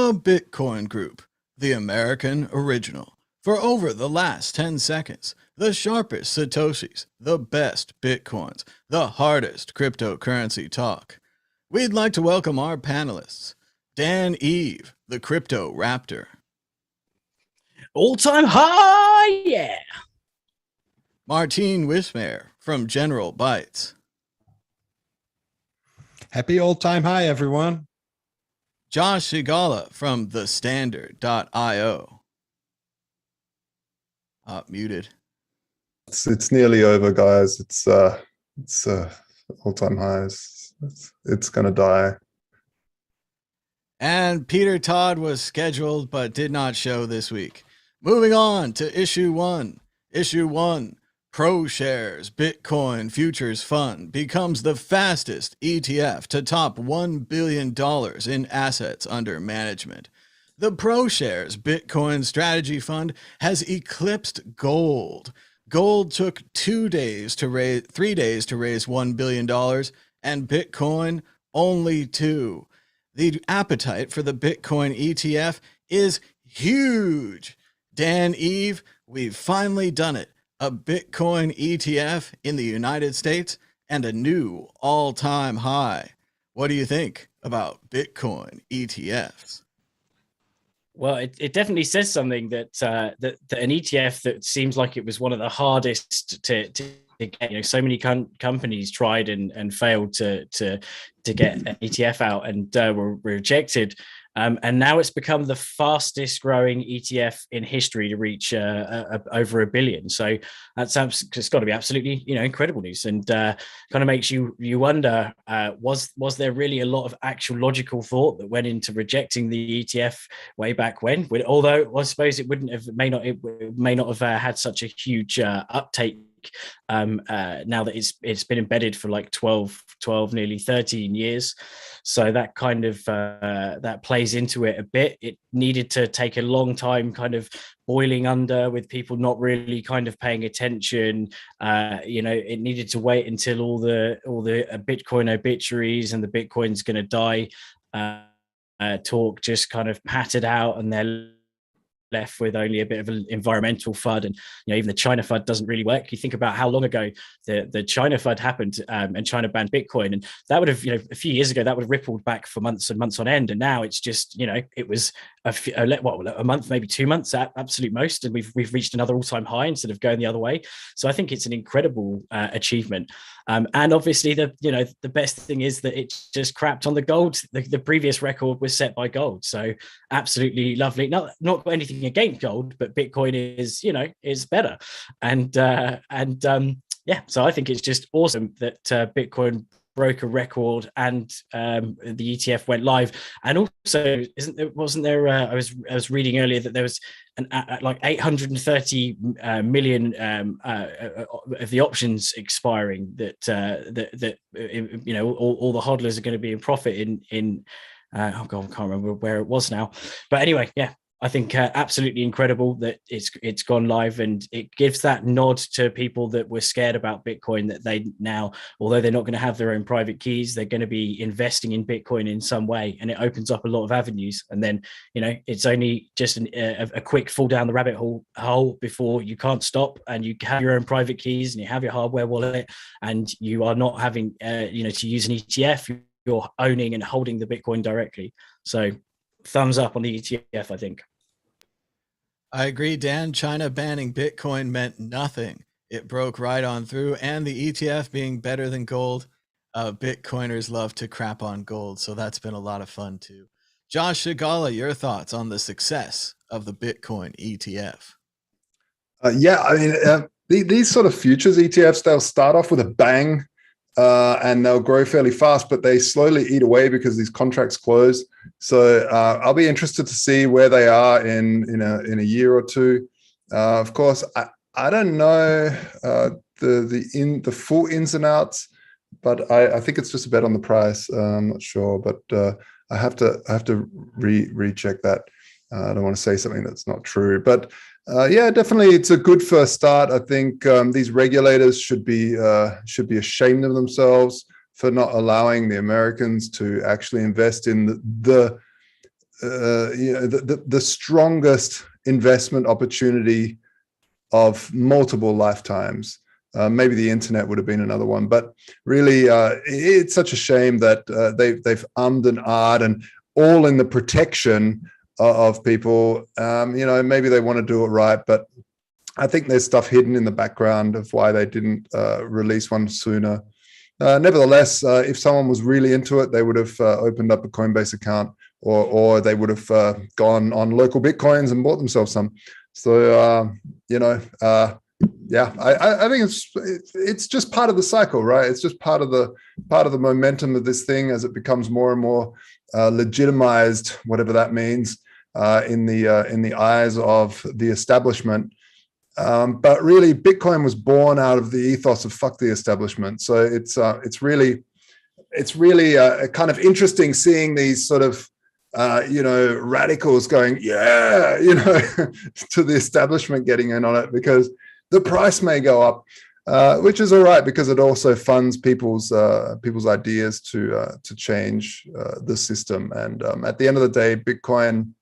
The Bitcoin Group, the American original. For over the last 10 seconds, the sharpest Satoshis, the best Bitcoins, the hardest cryptocurrency talk. We'd like to welcome our panelists. Dan Eve, the Crypto Raptor. All-time high, yeah. Martine Wismare from General Bytes. Happy all-time high, everyone. Josh Sigala from thestandard.io. Muted. It's nearly over, guys. It's all-time highs. It's gonna die. And Peter Todd was scheduled but did not show this week. Moving on to issue one. Issue one. ProShares Bitcoin Futures Fund becomes the fastest ETF to top $1 billion in assets under management. The ProShares Bitcoin Strategy Fund has eclipsed gold. Gold took 3 days to raise $1 billion, and Bitcoin only 2. The appetite for the Bitcoin ETF is huge. Dan Eve, we've finally done it. A Bitcoin ETF in the United States and a new all-time high. What do you think about Bitcoin ETFs? Well, it definitely says something that that an ETF that seems like it was one of the hardest to get. You know, so many companies tried and failed to get an ETF out and were rejected. And now it's become the fastest growing ETF in history to reach over $1 billion. So it's got to be absolutely, incredible news, and kind of makes you wonder, was there really a lot of actual logical thought that went into rejecting the ETF way back when? Although I suppose it may not have had such a huge uptake now that it's been embedded for like 12 nearly 13 years. So that kind of that plays into it a bit. It needed to take a long time kind of boiling under, with people not really kind of paying attention. It needed to wait until all the Bitcoin obituaries and the Bitcoin's going to die talk just kind of pattered out, and they're left with only a bit of an environmental FUD, and even the China FUD doesn't really work. You think about how long ago the China FUD happened, and China banned Bitcoin, and that would have, a few years ago, that would have rippled back for months and months on end, and now it's just, it was a month, maybe 2 months at absolute most, and we've reached another all-time high instead of going the other way. So I think it's an incredible achievement. And obviously the best thing is that it just crapped on the gold. The previous record was set by gold. So absolutely lovely. Not got anything against gold, but Bitcoin is better. And so I think it's just awesome that Bitcoin broke a record and the ETF went live. And also, wasn't there? I was reading earlier that there was like 830 million of the options expiring. That all the hodlers are going to be in profit in. Oh God, I can't remember where it was now. But anyway, yeah. I think absolutely incredible that it's gone live, and it gives that nod to people that were scared about Bitcoin, that they now, although they're not going to have their own private keys, they're going to be investing in Bitcoin in some way, and it opens up a lot of avenues. And then it's only just a quick fall down the rabbit hole before you can't stop, and you have your own private keys and you have your hardware wallet, and you are not having to use an ETF. You're owning and holding the Bitcoin directly. So thumbs up on the ETF, I think. I agree, Dan. China banning Bitcoin meant nothing. It broke right on through, and the ETF being better than gold. Bitcoiners love to crap on gold, so that's been a lot of fun too. Josh Sigala, your thoughts on the success of the Bitcoin ETF? These sort of futures ETFs, they'll start off with a bang, and they'll grow fairly fast, but they slowly eat away because these contracts close. So I'll be interested to see where they are in a year or two. Of course, I don't know the full ins and outs, but I think it's just a bet on the price. I'm not sure, but I have to recheck that. I don't want to say something that's not true, but definitely it's a good first start. I think these regulators should be ashamed of themselves for not allowing the Americans to actually invest in the the strongest investment opportunity of multiple lifetimes. Maybe the internet would have been another one, but really, it's such a shame that they've ummed and ahed, and all in the protection of people. Maybe they want to do it right, but I think there's stuff hidden in the background of why they didn't release one sooner. Nevertheless, if someone was really into it, they would have opened up a Coinbase account, or they would have gone on local Bitcoins and bought themselves some. So, I think it's just part of the cycle, right? It's just part of the momentum of this thing as it becomes more and more legitimized, whatever that means, in the eyes of the establishment. But really, Bitcoin was born out of the ethos of fuck the establishment. So it's really kind of interesting seeing these sort of radicals going, to the establishment getting in on it, because the price may go up, which is all right, because it also funds people's ideas to change the system. And at the end of the day, Bitcoin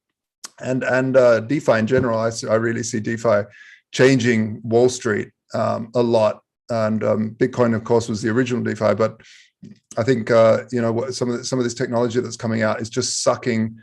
and DeFi in general, I really see DeFi changing Wall Street a lot. And Bitcoin, of course, was the original DeFi, but I think some of this technology that's coming out is just sucking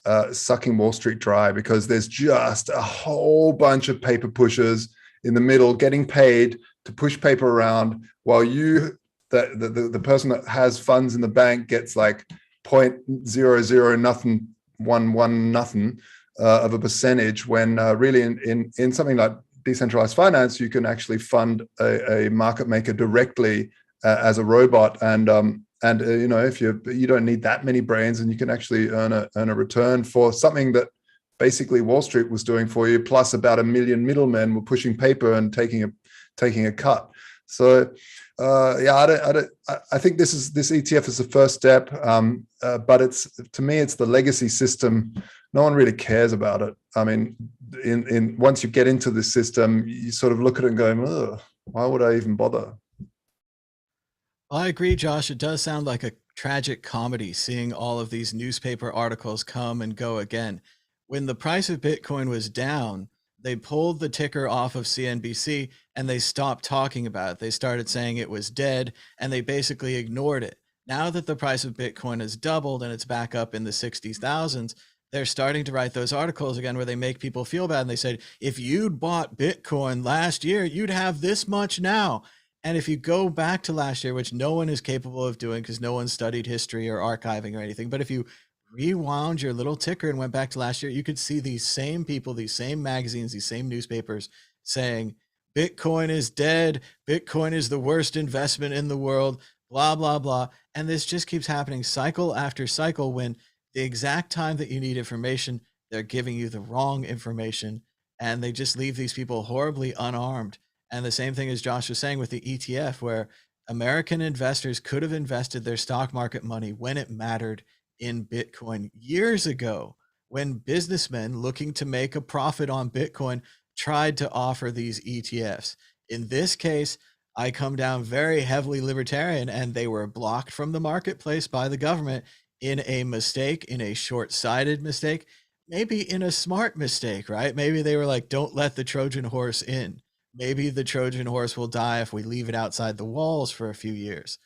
Wall Street dry, because there's just a whole bunch of paper pushers in the middle getting paid to push paper around, while the person that has funds in the bank gets like 0.00 nothing 1 nothing of a percentage, when really in something like decentralized finance, you can actually fund a market maker directly as a robot, and if you don't need that many brains, and you can actually earn a return for something that basically Wall Street was doing for you, plus about 1 million middlemen were pushing paper and taking a cut. So I think this ETF is the first step, but to me it's the legacy system. No one really cares about it. I mean, once you get into the system, you sort of look at it and go, ugh, why would I even bother? I agree, Josh. It does sound like a tragic comedy, seeing all of these newspaper articles come and go again. When the price of Bitcoin was down, they pulled the ticker off of CNBC and they stopped talking about it. They started saying it was dead, and they basically ignored it. Now that the price of Bitcoin has doubled and it's back up in the 60,000s, they're starting to write those articles again where they make people feel bad. And they said, if you'd bought Bitcoin last year, you'd have this much now. And if you go back to last year, which no one is capable of doing because no one studied history or archiving or anything, but if you rewound your little ticker and went back to last year, you could see these same people, these same magazines, these same newspapers saying, Bitcoin is dead. Bitcoin is the worst investment in the world, blah, blah, blah. And this just keeps happening cycle after cycle, when the exact time that you need information, they're giving you the wrong information, and they just leave these people horribly unarmed. And the same thing as Josh was saying with the ETF, where American investors could have invested their stock market money when it mattered in Bitcoin years ago, when businessmen looking to make a profit on Bitcoin tried to offer these ETFs. In this case, I come down very heavily libertarian, and they were blocked from the marketplace by the government in a mistake, in a short-sighted mistake, maybe in a smart mistake, right? Maybe they were like, don't let the Trojan horse in. Maybe the Trojan horse will die if we leave it outside the walls for a few years,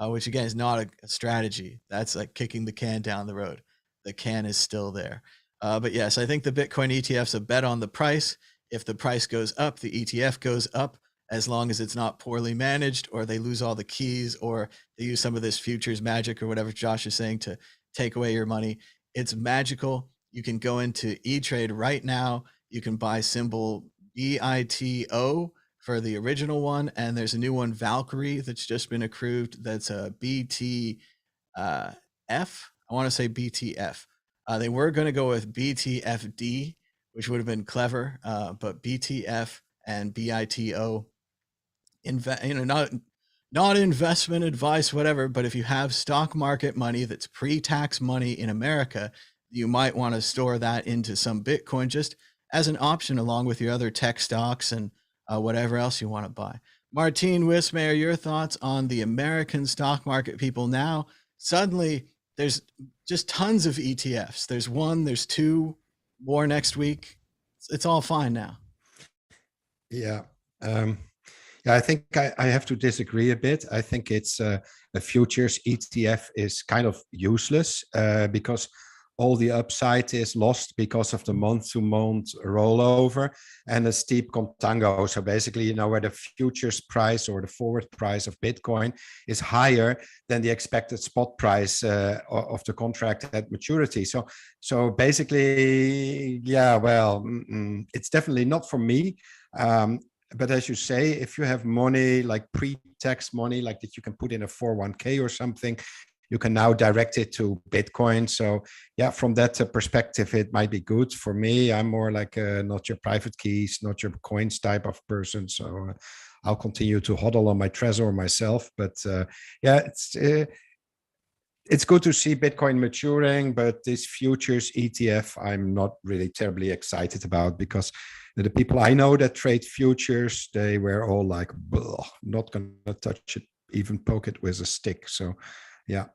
which again is not a strategy. That's like kicking the can down the road. The can is still there. But yes, I think the Bitcoin ETF's a bet on the price. If the price goes up, the ETF goes up, as long as it's not poorly managed, or they lose all the keys, or they use some of this futures magic or whatever Josh is saying to take away your money. It's magical. You can go into E-Trade right now. You can buy symbol BITO for the original one, and there's a new one, Valkyrie, that's just been approved. That's a BTF. I want to say BTF. They were going to go with BTFD, which would have been clever, but BTF and BITO. Not investment advice, whatever, but if you have stock market money that's pre-tax money in America, you might want to store that into some Bitcoin just as an option, along with your other tech stocks and whatever else you want to buy. Martine Wismayer, your thoughts on the American stock market people now suddenly there's just tons of ETFs. There's one, there's two more next week. It's all fine now. Yeah. Yeah, I think I have to disagree a bit. I think it's a futures ETF is kind of useless because all the upside is lost because of the month-to-month rollover and a steep contango. So basically, where the futures price or the forward price of Bitcoin is higher than the expected spot price of the contract at maturity. So basically, yeah, well, it's definitely not for me. But as you say, if you have money, like pre-tax money, like that you can put in a 401k or something, you can now direct it to Bitcoin. So yeah, from that perspective, it might be good. For me, I'm more like not your private keys, not your coins type of person. So I'll continue to hodl on my Trezor myself. But yeah, it's good to see Bitcoin maturing, but this futures ETF, I'm not really terribly excited about, because the people I know that trade futures, they were all like, not going to touch it, even poke it with a stick. So yeah.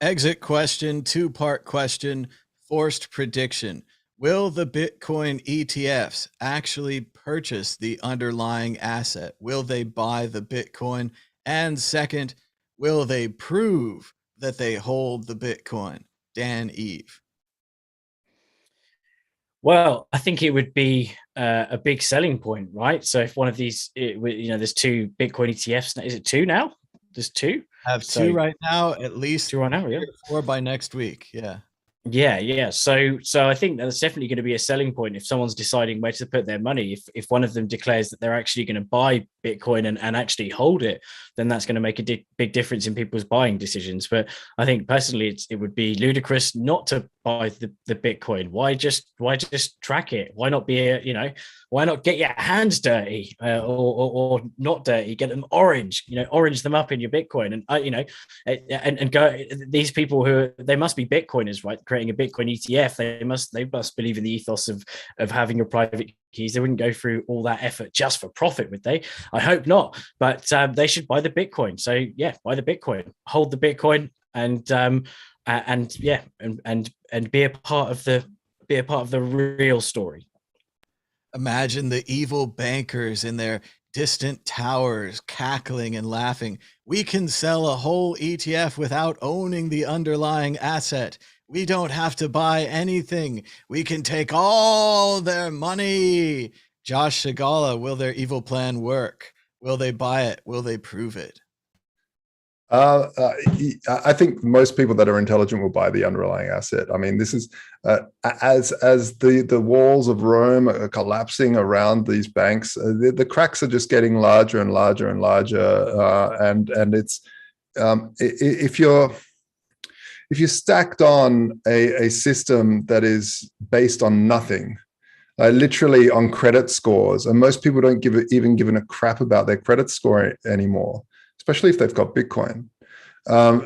Exit question, two-part question, forced prediction. Will the Bitcoin ETFs actually purchase the underlying asset? Will they buy the Bitcoin? And second, will they prove that they hold the Bitcoin? Dan Eve. Well, I think it would be a big selling point, right? So if one of these, there's two Bitcoin ETFs. Is it two now? There's two. I have two right now, at least two right now. Yeah, 4 by next week. Yeah. Yeah. So I think that's definitely going to be a selling point if someone's deciding where to put their money. If one of them declares that they're actually going to buy Bitcoin and actually hold it, then that's going to make a big difference in people's buying decisions. But I think personally, it would be ludicrous not to buy the Bitcoin. Why just track it? Why not why not get your hands dirty or not dirty? Get them orange. Orange them up in your Bitcoin, and go. These people they must be Bitcoiners, right? Creating a Bitcoin ETF, they must believe in the ethos of having your private keys. They wouldn't go through all that effort just for profit, would they? I hope not. But they should buy the Bitcoin. So yeah, buy the Bitcoin, hold the Bitcoin, and be a part of the real story. Imagine the evil bankers in their distant towers cackling and laughing. We can sell a whole ETF without owning the underlying asset. We don't have to buy anything. We can take all their money. Josh Shigala, will their evil plan work? Will they buy it? Will they prove it? I think most people that are intelligent will buy the underlying asset. I mean, this is as the walls of Rome are collapsing around these banks, the cracks are just getting larger and larger and larger. And it's if you're stacked on a system that is based on nothing, literally on credit scores, and most people don't even give a crap about their credit score anymore, especially if they've got Bitcoin,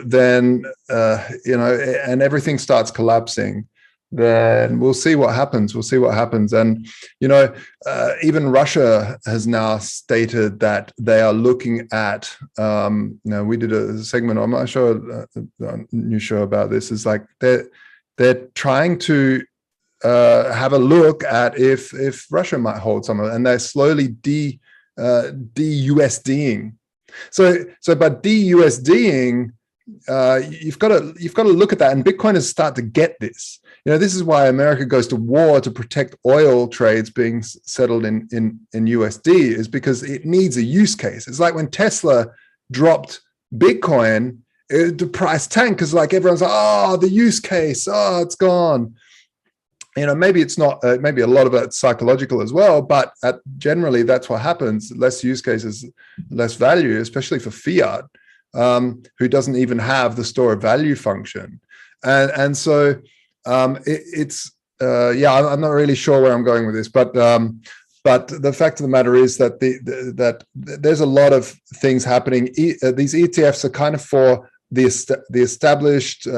then, and everything starts collapsing, then we'll see what happens. And, even Russia has now stated that they are looking at, we did a segment on my show, a new show about this, is like they're trying to have a look at if Russia might hold some of it, and they're slowly de-USDing. So by de-USDing, you've got to look at that, and Bitcoiners start to get this. This is why America goes to war to protect oil trades being settled in USD, is because it needs a use case. It's like when Tesla dropped Bitcoin, the price tanked because everyone's like, the use case, it's gone. Maybe it's not, maybe a lot of it's psychological as well, but generally that's what happens. Less use cases, less value, especially for fiat, who doesn't even have the store of value function. And so I'm not really sure where I'm going with this, but the fact of the matter is that that there's a lot of things happening. These ETFs are kind of for the established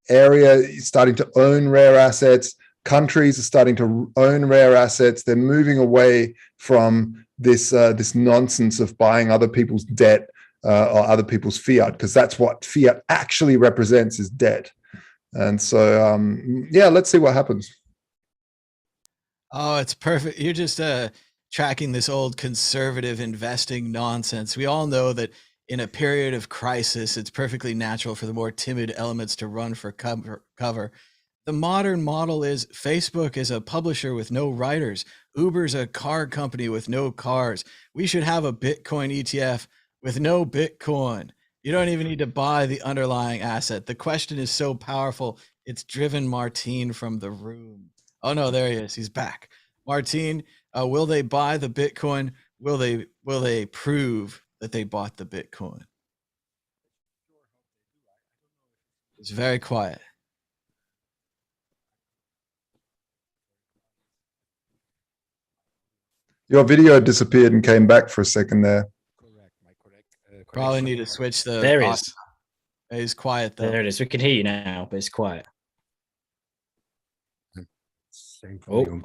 area starting to own rare assets. Countries are starting to own rare assets. They're moving away from this nonsense of buying other people's debt or other people's fiat, because that's what fiat actually represents, is debt. And so, yeah, let's see what happens. Oh, it's perfect. You're just tracking this old conservative investing nonsense. We all know that in a period of crisis, it's perfectly natural for the more timid elements to run for cover. The modern model is Facebook is a publisher with no writers. Uber's a car company with no cars. We should have a Bitcoin ETF with no Bitcoin. You don't even need to buy the underlying asset. The question is so powerful, it's driven Martine from the room. Oh no, there he is. He's back. Martine, will they buy the Bitcoin? Will they prove that they bought the Bitcoin? It's very quiet. Your video disappeared and came back for a second there. Correct. Probably need to switch the. There it is. He's quiet though. There it is. We can hear you now, but it's quiet. Same Oh, volume.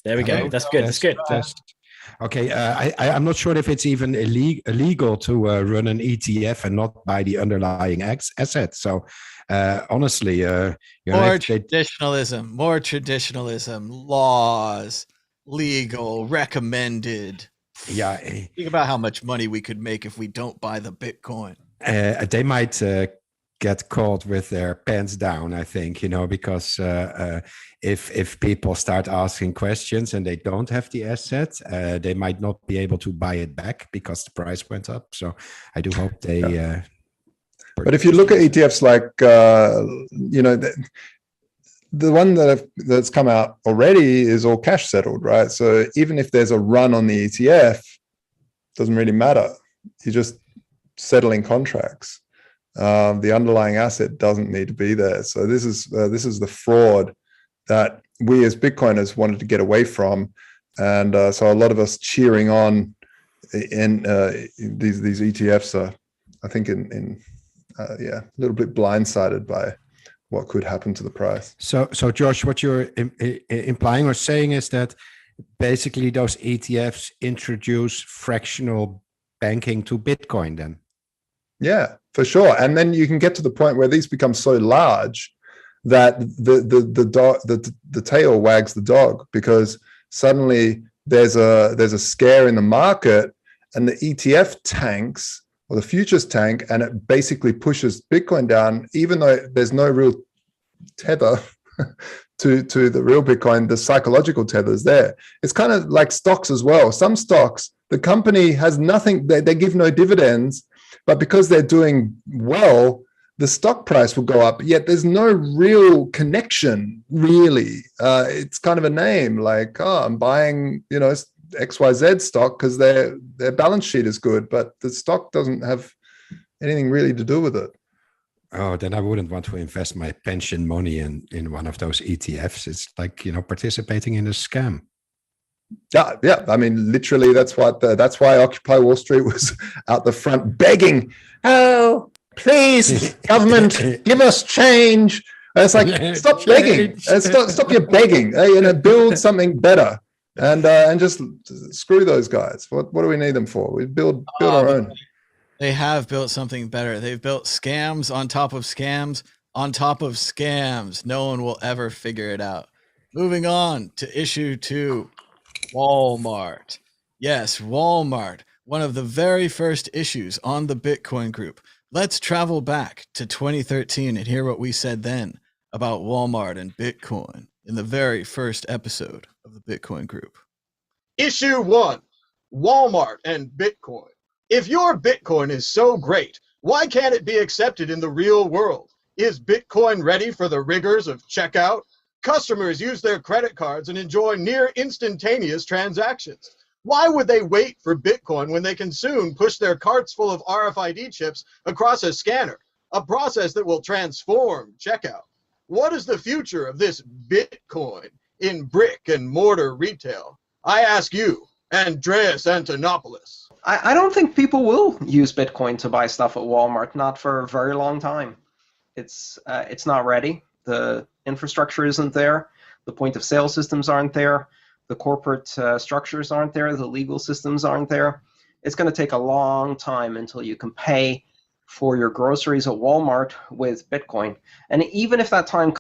there we go. That's good. That's good. Okay, I'm not sure if it's even illegal to run an ETF and not buy the underlying asset. So honestly, more traditionalism, laws, legal, recommended. Yeah. Think about how much money we could make if we don't buy the Bitcoin. They might get caught with their pants down, I think, because if people start asking questions and they don't have the asset, they might not be able to buy it back because the price went up. So I do hope they. Yeah. But if you look at ETFs like, the one that's come out already is all cash settled, right? So even if there's a run on the ETF, doesn't really matter. You're just settling contracts. The underlying asset doesn't need to be there. So this is the fraud that we as Bitcoiners wanted to get away from, and so a lot of us cheering on in these ETFs are, I think, a little bit blindsided by what could happen to the price. So Josh, what you're implying or saying is that basically those ETFs introduce fractional banking to Bitcoin then? Yeah, for sure. And then you can get to the point where these become so large that the tail wags the dog, because suddenly there's a scare in the market and the ETF tanks, or the futures tank, and it basically pushes Bitcoin down, even though there's no real tether to the real Bitcoin. The psychological tether is there. It's kind of like stocks as well. Some stocks, the company has nothing, they give no dividends, but because they're doing well, the stock price will go up, yet there's no real connection, really. It's kind of a name, like, oh, I'm buying, XYZ stock because their balance sheet is good, but the stock doesn't have anything really to do with it. Oh, then I wouldn't want to invest my pension money in one of those ETFs. It's like, participating in a scam. Yeah. I mean, literally, that's why Occupy Wall Street was out the front begging, "Oh, please, government, give us change." And it's like, stop begging, stop your begging, build something better, and just screw those guys. What do we need them for? We build our own. They have built something better. They've built scams on top of scams on top of scams. No one will ever figure it out. Moving on to issue 2. Walmart. Yes, Walmart, one of the very first issues on the Bitcoin group. Let's travel back to 2013 and hear what we said then about Walmart and Bitcoin in the very first episode of the Bitcoin group. Issue 1, Walmart and Bitcoin. If your Bitcoin is so great, why can't it be accepted in the real world? Is Bitcoin ready for the rigors of checkout? Customers use their credit cards and enjoy near instantaneous transactions. Why would they wait for Bitcoin when they can soon push their carts full of RFID chips across a scanner, a process that will transform checkout? What is the future of this Bitcoin in brick and mortar retail? I ask you, Andreas Antonopoulos. I don't think people will use Bitcoin to buy stuff at Walmart, not for a very long time. It's not ready. The infrastructure isn't there. The point of sale systems aren't there. The corporate structures aren't there. The legal systems aren't there. it's going to take a long time until you can pay for your groceries at Walmart with Bitcoin. And even if that time...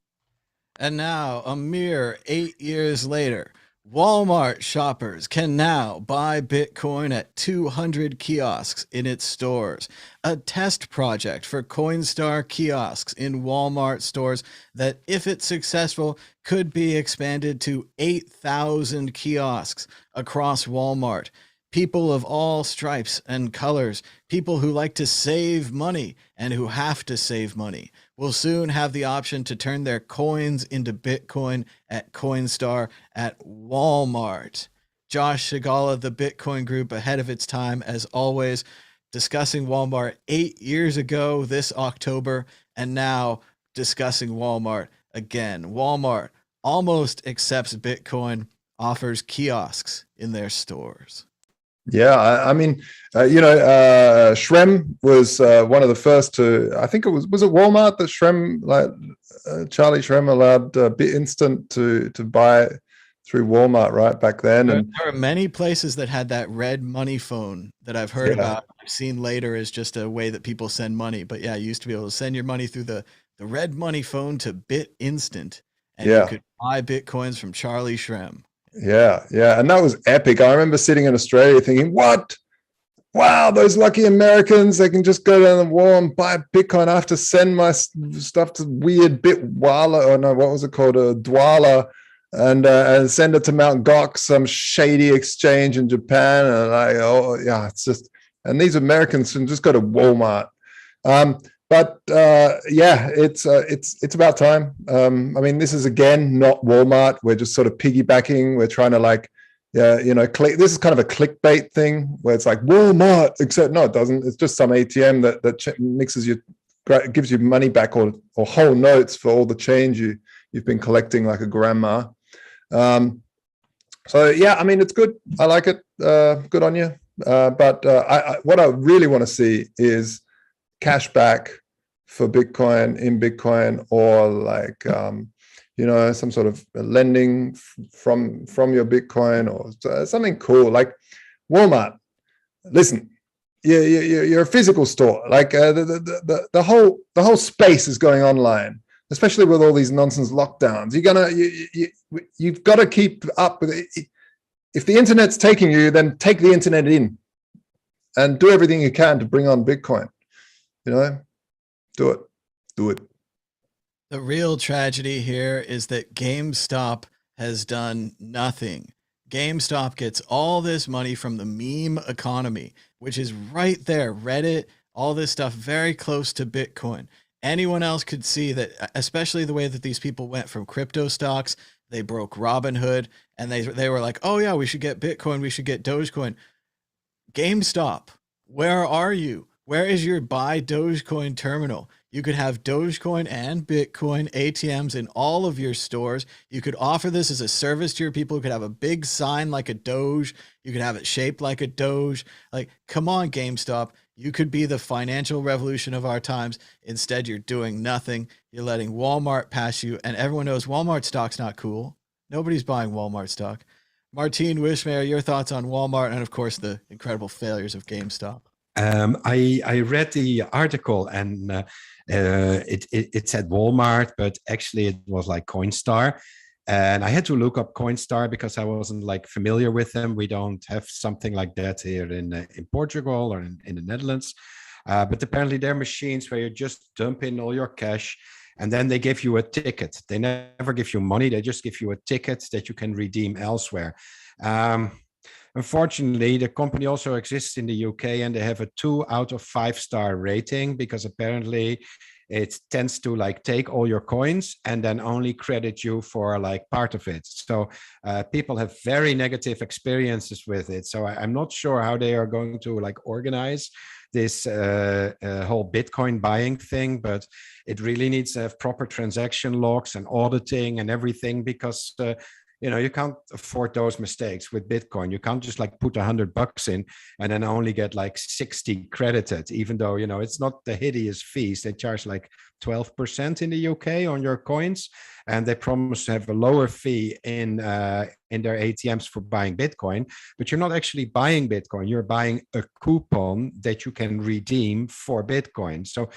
And now, a mere 8 years later, Walmart shoppers can now buy Bitcoin at 200 kiosks in its stores. A test project for Coinstar kiosks in Walmart stores that, if it's successful, could be expanded to 8,000 kiosks across Walmart. People of all stripes and colors, people who like to save money and who have to save money, will soon have the option to turn their coins into Bitcoin at Coinstar at Walmart. Josh Shigala, the Bitcoin Group, ahead of its time, as always, discussing Walmart 8 years ago this October, and now discussing Walmart again. Walmart almost accepts Bitcoin, offers kiosks in their stores. Yeah, I mean, Shrem was one of the first to, I think it was it Walmart that Charlie Shrem allowed BitInstant to buy through Walmart right back then. There And are many places that had that red money phone that I've heard about. I've seen later as just a way that people send money. But yeah, you used to be able to send your money through the red money phone to BitInstant, and you could buy Bitcoins from Charlie Shrem. Yeah. And that was epic. I remember sitting in Australia thinking, what? Wow, those lucky Americans, they can just go down the wall and buy Bitcoin. I have to send my stuff to weird Bitwala, or no, what was it called? A Dwala, and send it to Mount Gox, some shady exchange in Japan. And it's just, and these Americans can just go to Walmart. It's about time. I mean, this is again not Walmart. We're just sort of piggybacking. We're trying to this is kind of a clickbait thing where it's like Walmart, except no, it doesn't. It's just some ATM that mixes gives you money back or whole notes for all the change you've been collecting like a grandma. I mean, it's good. I like it. Good on you. But what I really want to see is cash back for Bitcoin in Bitcoin, or like some sort of lending from your Bitcoin, or something cool like Walmart. Listen, you're a physical store. Like the whole space is going online, especially with all these nonsense lockdowns. You've got to keep up with it. If the internet's taking you, then take the internet in and do everything you can to bring on Bitcoin. Do it. The real tragedy here is that GameStop has done nothing. GameStop gets all this money from the meme economy, which is right there. Reddit, all this stuff very close to Bitcoin. Anyone else could see that, especially the way that these people went from crypto stocks. They broke Robinhood, and they were like, oh yeah, we should get Bitcoin, we should get Dogecoin. GameStop, where are you? Where is your buy Dogecoin terminal? You could have Dogecoin and Bitcoin ATMs in all of your stores. You could offer this as a service to your people. You could have a big sign like a Doge. You could have it shaped like a Doge. Like, come on, GameStop. You could be the financial revolution of our times. Instead, you're doing nothing. You're letting Walmart pass you. And everyone knows Walmart stock's not cool. Nobody's buying Walmart stock. Martine Wishmayer, your thoughts on Walmart and, of course, the incredible failures of GameStop. I read the article, and it said Walmart, but actually it was like Coinstar. And I had to look up Coinstar because I wasn't like familiar with them. We don't have something like that here in Portugal or in the Netherlands. But apparently they're machines where you just dump in all your cash, and then they give you a ticket. They never give you money. They just give you a ticket that you can redeem elsewhere. Unfortunately, the company also exists in the UK, and they have a 2 out of 5 star rating because apparently it tends to like take all your coins and then only credit you for like part of it. So people have very negative experiences with it. So I'm not sure how they are going to like organize this whole Bitcoin buying thing, but it really needs to have proper transaction logs and auditing and everything, because you can't afford those mistakes with Bitcoin. You can't just like put $100 in and then only get like 60 credited, even though, it's not the hideous fees. They charge like 12% in the UK on your coins, and they promise to have a lower fee in their ATMs for buying Bitcoin, but you're not actually buying Bitcoin. You're buying a coupon that you can redeem for Bitcoin. So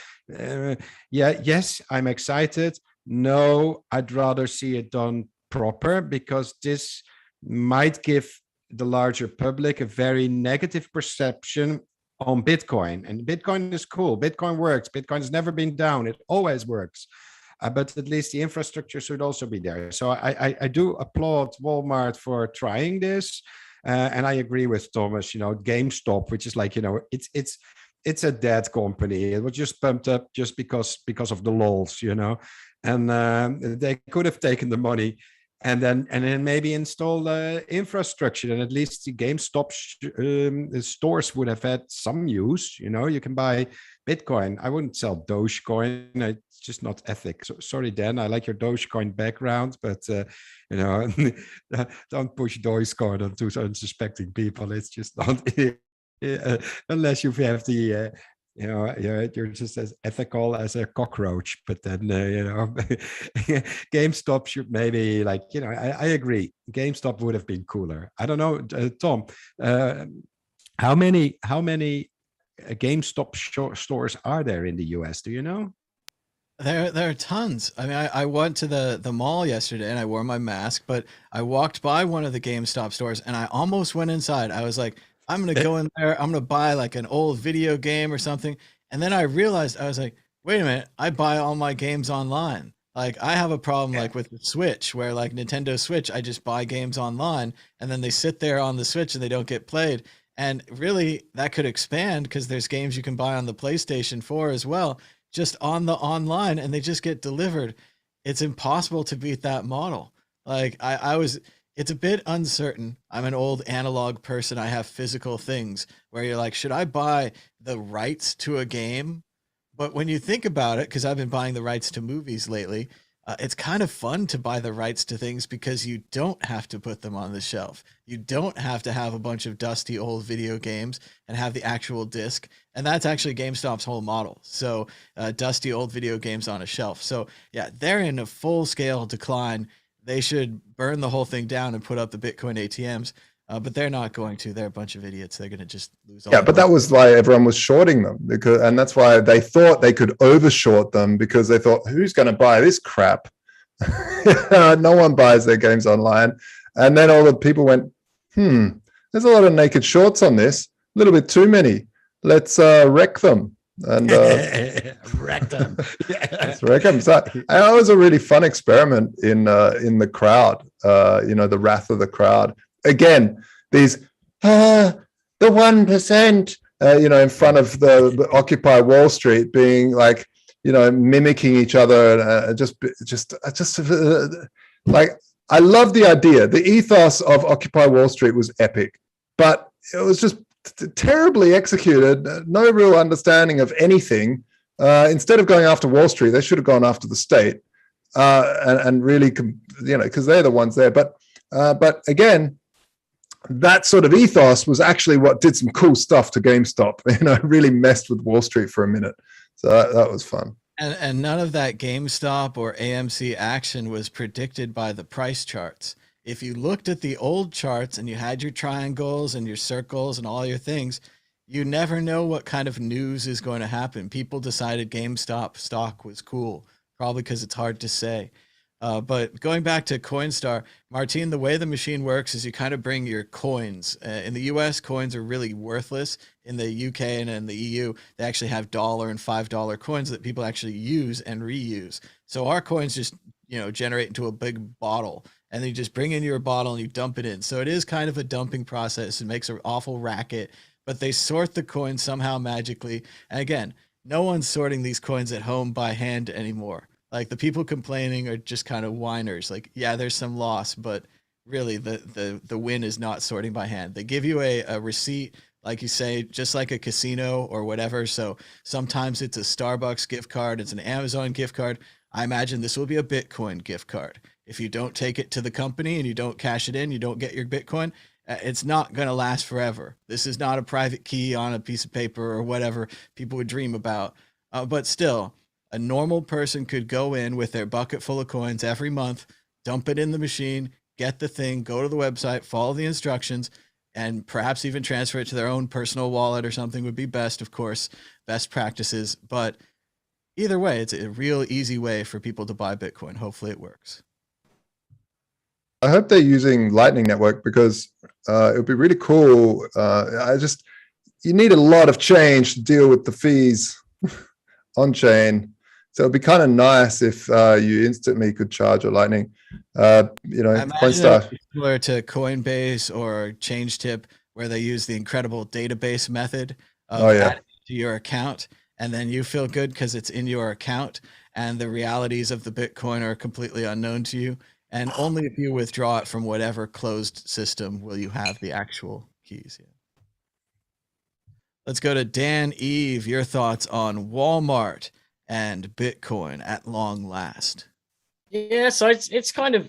yes, I'm excited. No, I'd rather see it done proper, because this might give the larger public a very negative perception on Bitcoin. And Bitcoin is cool. Bitcoin works. Bitcoin has never been down. It always works. But at least the infrastructure should also be there. So I do applaud Walmart for trying this. And I agree with Thomas, GameStop, which is like, it's a dead company. It was just pumped up just because of the lols, and they could have taken the money and then maybe install infrastructure, and at least the GameStop stores would have had some use. You can buy Bitcoin. I wouldn't sell Dogecoin. It's just not ethics. So, sorry, Dan. I like your Dogecoin background, but don't push Dogecoin onto unsuspecting people. It's just not unless you have the. You're just as ethical as a cockroach. But then, GameStop should maybe I agree. GameStop would have been cooler. I don't know, Tom. How many GameStop stores are there in the US? Do you know? There are tons. I mean, I went to the mall yesterday and I wore my mask, but I walked by one of the GameStop stores and I almost went inside. I was like, I'm going to go in there. I'm going to buy like an old video game or something. And then I realized, I was like, wait a minute, I buy all my games online. Like I have a problem like with the Switch, where like Nintendo Switch, I just buy games online and then they sit there on the Switch and they don't get played. And really that could expand, because there's games you can buy on the PlayStation 4 as well, just on the online, and they just get delivered. It's impossible to beat that model. Like it's a bit uncertain. I'm an old analog person. I have physical things where you're like, should I buy the rights to a game? But when you think about it, because I've been buying the rights to movies lately, it's kind of fun to buy the rights to things because you don't have to put them on the shelf. You don't have to have a bunch of dusty old video games and have the actual disc. And that's actually GameStop's whole model. So dusty old video games on a shelf. So yeah, they're in a full scale decline. They should burn the whole thing down and put up the Bitcoin ATMs, but they're not going to. They're a bunch of idiots. They're going to just lose all. Yeah, but that was why everyone was shorting them, and that's why they thought they could overshort them, because they thought, who's going to buy this crap? No one buys their games online. And then all the people went, there's a lot of naked shorts on this, a little bit too many. Let's wreck them. And wreck them. Let's wreck them. So that was a really fun experiment in the crowd. The wrath of the crowd. Again, these the 1%. In front of the Occupy Wall Street, being like, mimicking each other, and just like, I love the idea. The ethos of Occupy Wall Street was epic, but it was just terribly executed. No real understanding of anything. Instead of going after Wall Street, they should have gone after the state, and really, because they're the ones there. But again, that sort of ethos was actually what did some cool stuff to GameStop. Really messed with Wall Street for a minute. So that was fun. And none of that GameStop or AMC action was predicted by the price charts. If you looked at the old charts and you had your triangles and your circles and all your things, you never know what kind of news is going to happen. People decided GameStop stock was cool, probably because it's hard to say. But going back to Coinstar, Martine, the way the machine works is you kind of bring your coins. In the US, coins are really worthless. In the UK and in the EU, they actually have $1 and $5 coins that people actually use and reuse. So our coins just, generate into a big bottle, and then you just bring in your bottle and you dump it in. So it is kind of a dumping process. It makes an awful racket, but they sort the coins somehow magically. And again, no one's sorting these coins at home by hand anymore. Like, the people complaining are just kind of whiners. Like, yeah, there's some loss, but really the win is not sorting by hand. They give you a receipt, like you say, just like a casino or whatever. So sometimes it's a Starbucks gift card, it's an Amazon gift card. I imagine this will be a Bitcoin gift card. If you don't take it to the company and you don't cash it in, you don't get your Bitcoin, it's not going to last forever. This is not a private key on a piece of paper or whatever people would dream about. But still, a normal person could go in with their bucket full of coins every month, dump it in the machine, get the thing, go to the website, follow the instructions, and perhaps even transfer it to their own personal wallet or something would be best, of course, best practices. But either way, it's a real easy way for people to buy Bitcoin. Hopefully it works. I hope they're using Lightning Network, because it would be really cool. You need a lot of change to deal with the fees on chain. So it'd be kind of nice if you instantly could charge a Lightning. Coinstar. Similar to Coinbase or ChangeTip, where they use the incredible database method of adding to your account, and then you feel good because it's in your account, and the realities of the Bitcoin are completely unknown to you. And only if you withdraw it from whatever closed system will you have the actual keys. Yeah. Let's go to Dan Eve. Your thoughts on Walmart and Bitcoin at long last? Yeah, so it is kind of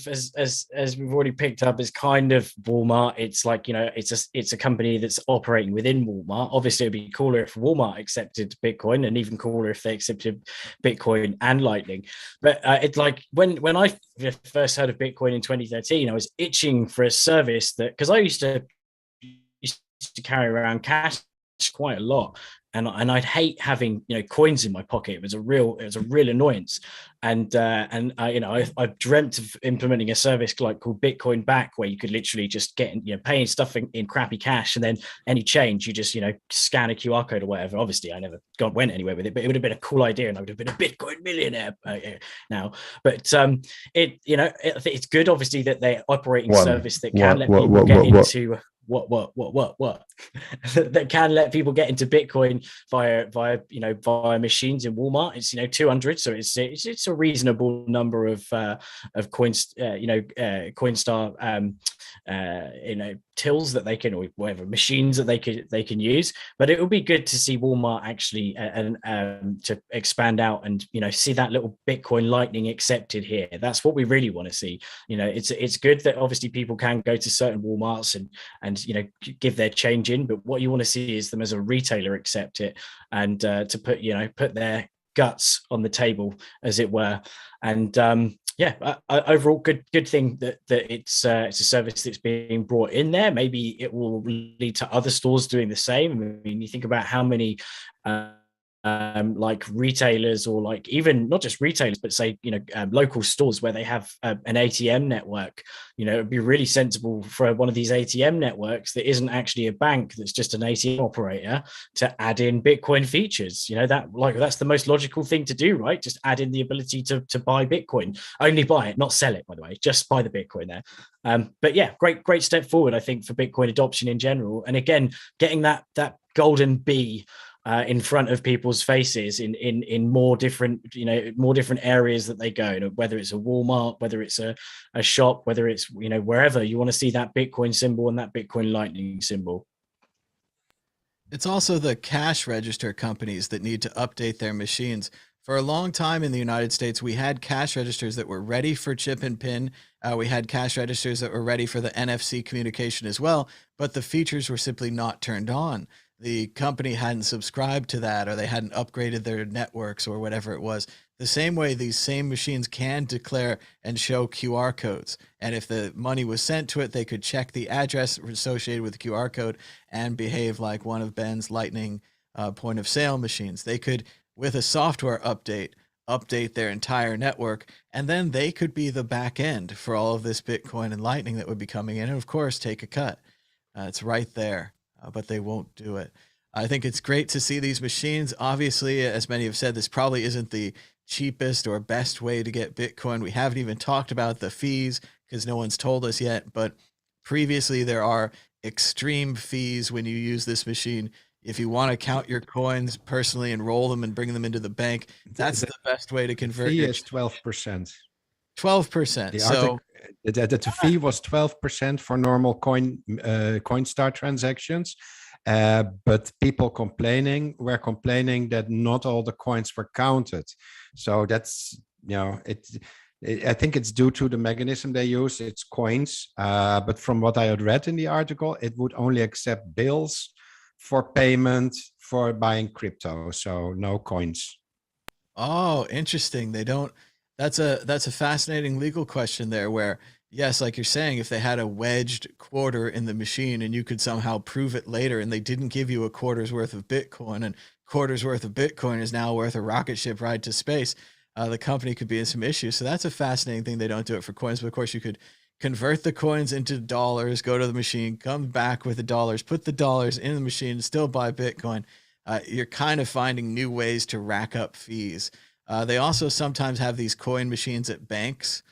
as we've already picked up, is kind of Walmart. It's like, it's a company that's operating within Walmart. Obviously, it'd be cooler if Walmart accepted Bitcoin, and even cooler if they accepted Bitcoin and Lightning. But it's like when I first heard of Bitcoin in 2013, I was itching for a service because I used to carry around cash quite a lot. And I'd hate having coins in my pocket. It was a real annoyance, and I've dreamt of implementing a service called Bitcoin Back, where you could literally just get paying stuff in crappy cash, and then any change you just scan a QR code or whatever. Obviously, I never went anywhere with it, but it would have been a cool idea, and I would have been a Bitcoin millionaire now. But it's good, obviously, that they're operating a service that can let people get into. That can let people get into Bitcoin via machines in Walmart. It's 200, so it's a reasonable number of coins, Coinstar tills that they can, or whatever machines that they can use. But it would be good to see Walmart actually to expand out and see that little Bitcoin Lightning accepted here. That's what we really want to see. It's good that obviously people can go to certain Walmarts and give their change in, but what you want to see is them as a retailer accept it, and to put their guts on the table, as it were. And overall good thing that it's a service that's being brought in there. Maybe it will lead to other stores doing the same. I mean, you think about how many like retailers, or like even not just retailers, but say local stores where they have an ATM network. It would be really sensible for one of these ATM networks that isn't actually a bank, that's just an ATM operator, to add in Bitcoin features. That's the most logical thing to do, right? Just add in the ability to buy Bitcoin. Only buy it, not sell it, by the way. Just buy the Bitcoin there. But yeah, great step forward, I think, for Bitcoin adoption in general. And again, getting that golden bee in front of people's faces in more different areas that they go, whether it's a Walmart, whether it's a shop, whether it's wherever you want to see that Bitcoin symbol and that Bitcoin Lightning symbol. It's also the cash register companies that need to update their machines. For a long time in the United States, we had cash registers that were ready for chip and pin. We had cash registers that were ready for the NFC communication as well, but the features were simply not turned on. The company hadn't subscribed to that, or they hadn't upgraded their networks, or whatever it was. The same way, these same machines can declare and show QR codes. And if the money was sent to it, they could check the address associated with the QR code and behave like one of Ben's Lightning point of sale machines. They could, with a software update their entire network, and then they could be the back end for all of this Bitcoin and Lightning that would be coming in, and of course take a cut. It's right there. But they won't do it. I think it's great to see these machines. Obviously, as many have said, this probably isn't the cheapest or best way to get Bitcoin. We haven't even talked about the fees because no one's told us yet. But previously, there are extreme fees when you use this machine. If you want to count your coins personally and roll them and bring them into the bank, that's the best way to convert. The fee is 12%. 12%. So the fee was 12% for normal Coinstar transactions, But people were complaining that not all the coins were counted. So that's, I think it's due to the mechanism they use. It's coins. But from what I had read in the article, it would only accept bills for payment for buying crypto. So no coins. Oh, interesting. They don't. That's a fascinating legal question there where, yes, like you're saying, if they had a wedged quarter in the machine and you could somehow prove it later and they didn't give you a quarter's worth of Bitcoin, and quarter's worth of Bitcoin is now worth a rocket ship ride to space, the company could be in some issues. So that's a fascinating thing. They don't do it for coins, but of course you could convert the coins into dollars, go to the machine, come back with the dollars, put the dollars in the machine, still buy Bitcoin. You're kind of finding new ways to rack up fees. They also sometimes have these coin machines at banks.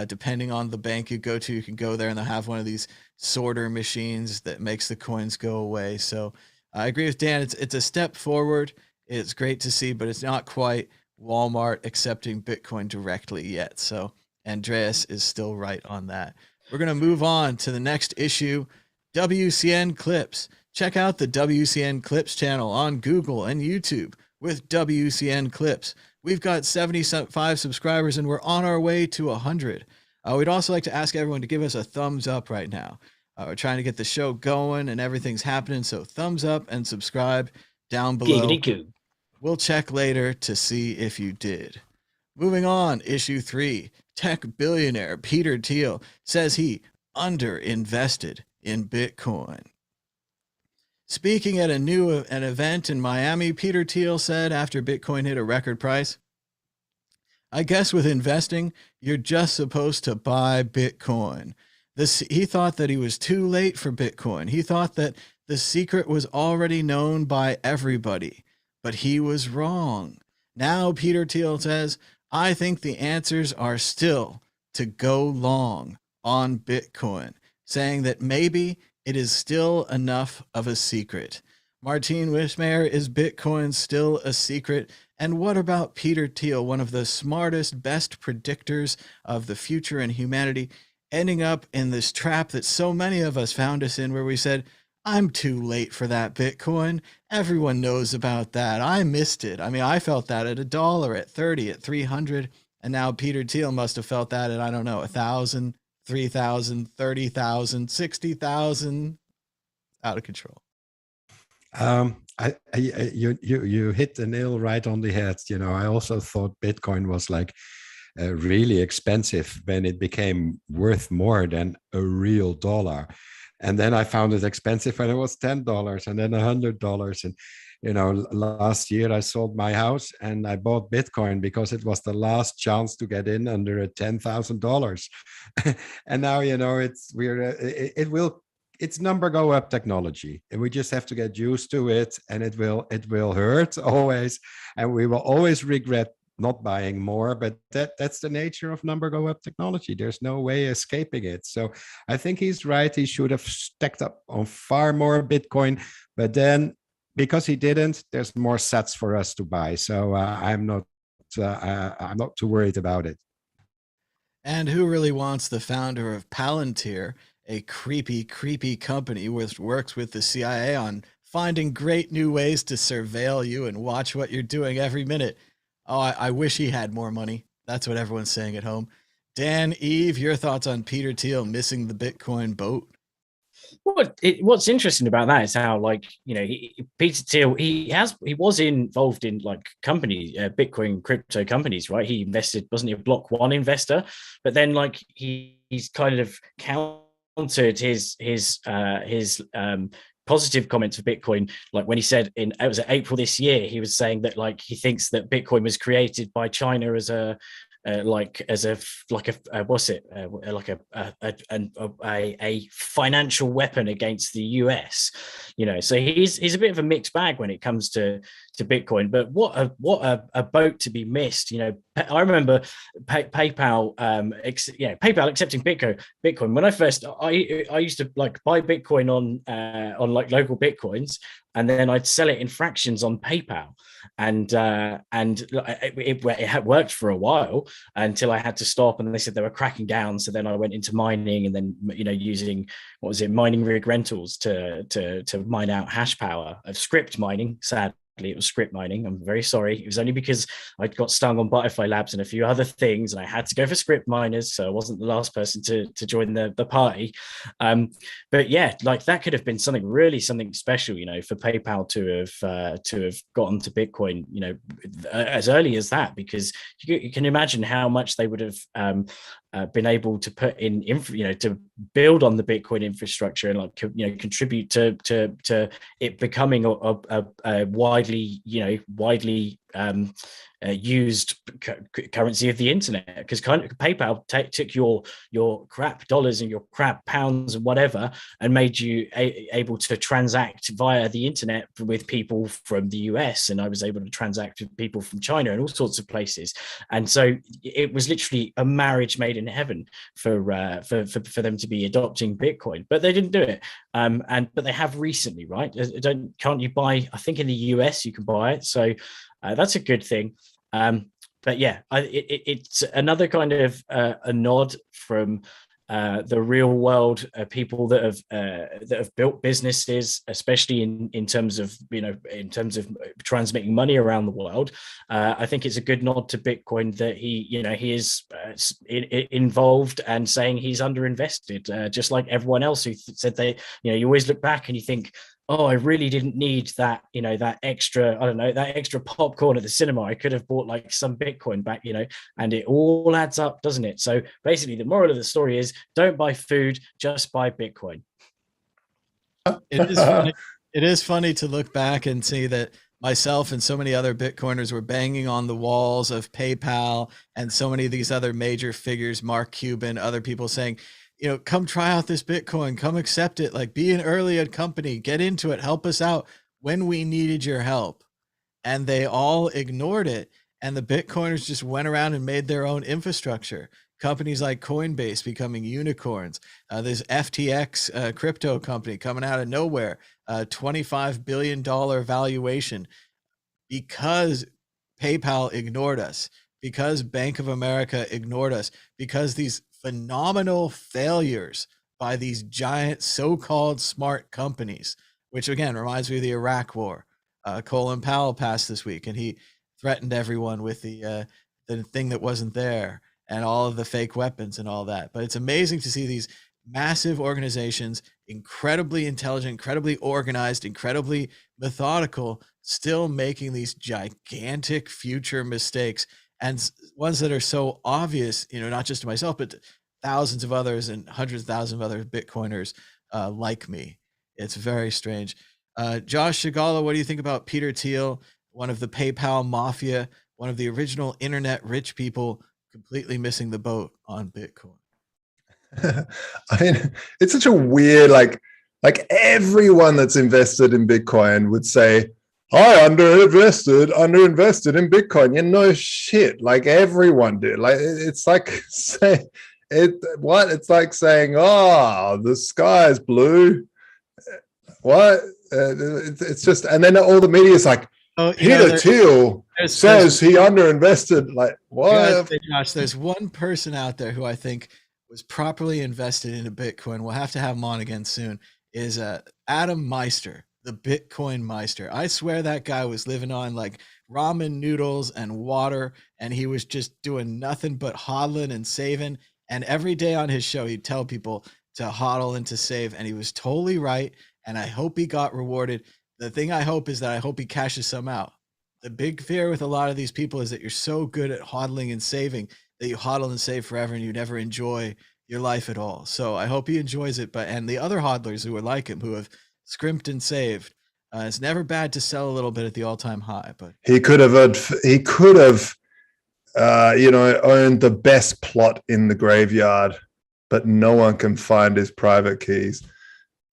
Depending on the bank you go to, you can go there and they'll have one of these sorter machines that makes the coins go away. So I agree with Dan. It's a step forward. It's great to see, but it's not quite Walmart accepting Bitcoin directly yet. So Andreas is still right on that. We're going to move on to the next issue, WCN Clips. Check out the WCN Clips channel on Google and YouTube with WCN Clips. We've got 75 subscribers and we're on our way to 100. We'd also like to ask everyone to give us a thumbs up right now. We're trying to get the show going and everything's happening. So thumbs up and subscribe down below. Giggity-goo. We'll check later to see if you did. Moving on, issue 3. Tech billionaire Peter Thiel says he underinvested in Bitcoin. Speaking at an event in Miami, Peter Thiel said after Bitcoin hit a record price, "I guess with investing, you're just supposed to buy Bitcoin." He thought that he was too late for Bitcoin. He thought that the secret was already known by everybody, but he was wrong. Now Peter Thiel says, "I think the answers are still to go long on Bitcoin," saying that maybe it is still enough of a secret. Martin Wismayer, is Bitcoin still a secret? And what about Peter Thiel, one of the smartest, best predictors of the future and humanity, ending up in this trap that so many of us found us in, where we said, "I'm too late for that Bitcoin. Everyone knows about that. I missed it." I mean, I felt that at $1, at 30, at 300. And now Peter Thiel must have felt that at, I don't know, 1,000, 3,000, 30,000, 60,000. Out of control. You hit the nail right on the head. I also thought Bitcoin was like really expensive when it became worth more than a real dollar. And then I found it expensive when it was $10 and then $100. And, last year I sold my house and I bought Bitcoin because it was the last chance to get in under $10,000. And now, it's number go up technology, and we just have to get used to it, and it will hurt always, and we will always regret not buying more, but that's the nature of number go up technology. There's no way escaping it. So I think he's right. He should have stacked up on far more Bitcoin, but then because he didn't, there's more sats for us to buy. So I'm not too worried about it. And who really wants the founder of Palantir, a creepy company which works with the CIA on finding great new ways to surveil you and watch what you're doing every minute? Oh, I wish he had more money. That's what everyone's saying at home. Dan, Eve, your thoughts on Peter Thiel missing the Bitcoin boat? What's interesting about that is how, Peter Thiel, he was involved in companies, Bitcoin crypto companies, right? He invested, wasn't he, a block one investor? But then he's kind of countered his positive comments for Bitcoin, like when he said it was April this year, he was saying that he thinks that Bitcoin was created by China as a financial weapon against the US, So he's a bit of a mixed bag when it comes to Bitcoin. But what a boat to be missed, I remember PayPal, PayPal accepting Bitcoin. When I first, I used to like buy Bitcoin on like local Bitcoins, and then I'd sell it in fractions on PayPal, and it had worked for a while until I had to stop, and they said they were cracking down. So then I went into mining, and then using mining rig rentals to mine out hash power of script mining. Sadly, it was script mining. I'm very sorry. It was only because I got stung on Butterfly Labs and a few other things, and I had to go for script miners, so I wasn't the last person to join the party. But yeah, like that could have been something special, for PayPal to have gotten to Bitcoin, as early as that, because you can imagine how much they would have been able to put in, to build on the Bitcoin infrastructure and like contribute to it becoming a widely used currency of the internet, because PayPal took your crap dollars and your crap pounds and whatever and made you able to transact via the internet with people from the US, and I was able to transact with people from China and all sorts of places. And so it was literally a marriage made in heaven for them to be adopting Bitcoin, but they didn't do it. But they have recently, right? Can't you buy? I think in the US you can buy it, so that's a good thing. But yeah, it's another kind of a nod from the real world people that have built businesses, especially in terms of transmitting money around the world. I think it's a good nod to Bitcoin that he is involved and saying he's underinvested, just like everyone else who said they, you always look back and you think, oh, I really didn't need that, that extra popcorn at the cinema. I could have bought like some Bitcoin back, and it all adds up, doesn't it? So basically the moral of the story is don't buy food, just buy Bitcoin. It is funny to look back and see that myself and so many other Bitcoiners were banging on the walls of PayPal and so many of these other major figures, Mark Cuban, other people saying, come try out this Bitcoin, come accept it, like be an early company, get into it, help us out when we needed your help. And they all ignored it. And the Bitcoiners just went around and made their own infrastructure. Companies like Coinbase becoming unicorns. This FTX crypto company coming out of nowhere, $25 billion valuation, because PayPal ignored us, because Bank of America ignored us, because these phenomenal failures by these giant so-called smart companies, which again reminds me of the Iraq War. Colin Powell passed this week, and he threatened everyone with the thing that wasn't there and all of the fake weapons and all that. But it's amazing to see these massive organizations, incredibly intelligent, incredibly organized, incredibly methodical, still making these gigantic future mistakes, and ones that are so obvious, not just to myself, but to thousands of others and hundreds of thousands of other Bitcoiners like me. It's very strange. Josh Shigala, what do you think about Peter Thiel, one of the PayPal mafia, one of the original internet rich people, completely missing the boat on Bitcoin? I mean, it's such a weird, like everyone that's invested in Bitcoin would say, I underinvested in Bitcoin. No shit. Like everyone did. Like it's like say it's like saying, oh, the sky is blue. What? It's just, and then all the media is like, Peter Thiel says he underinvested. Like what? Josh, there's one person out there who I think was properly invested into Bitcoin. We'll have to have him on again soon. Is Adam Meister, the Bitcoin Meister. I swear that guy was living on like ramen noodles and water, and he was just doing nothing but hodling and saving. And every day on his show, he'd tell people to hodl and to save, and he was totally right. And I hope he got rewarded. The thing I hope is that I hope he cashes some out. The big fear with a lot of these people is that you're so good at hodling and saving that you hodl and save forever and you never enjoy your life at all. So I hope he enjoys it. And the other hodlers who are like him, who have scrimped and saved, it's never bad to sell a little bit at the all-time high. But he could have owned the best plot in the graveyard, but no one can find his private keys.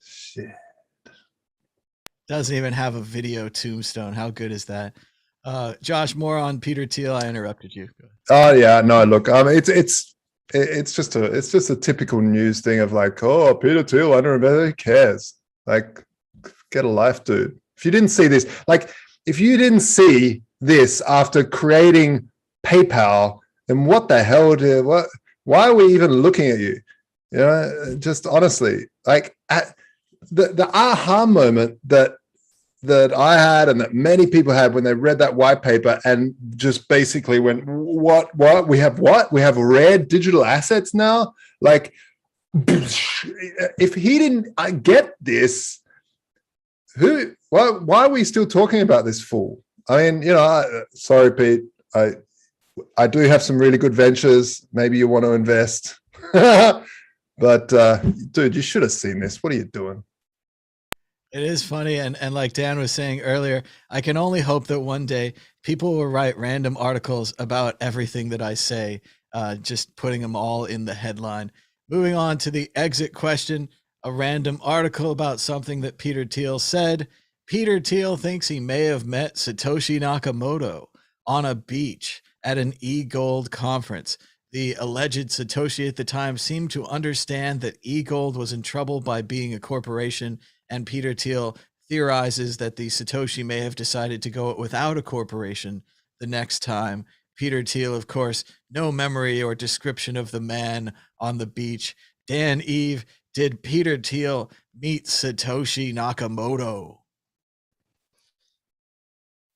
Shit. Doesn't even have a video tombstone. How good is that? Josh, more on Peter Thiel. I interrupted you. Oh yeah, no, look, it's just a typical news thing of like, oh, Peter Thiel, underinvested, who cares? Like, get a life, dude. If you didn't see this, like, if you didn't see this after creating PayPal, then what the hell why are we even looking at you? You know, just honestly, like at the aha moment that I had and that many people had when they read that white paper and just basically went, what? We have rare digital assets now? Like, if he didn't get this, why are we still talking about this fool? I mean, you know, sorry, Pete, I do have some really good ventures. Maybe you want to invest. But dude, you should have seen this. What are you doing? It is funny, and like Dan was saying earlier, I can only hope that one day people will write random articles about everything that I say, just putting them all in the headline. Moving on to the exit question, a random article about something that Peter Thiel said. Peter Thiel thinks he may have met Satoshi Nakamoto on a beach at an eGold conference. The alleged Satoshi at the time seemed to understand that eGold was in trouble by being a corporation, and Peter Thiel theorizes that the Satoshi may have decided to go without a corporation the next time. Peter Thiel, of course, no memory or description of the man on the beach. Dan, Eve, did Peter Thiel meet Satoshi Nakamoto?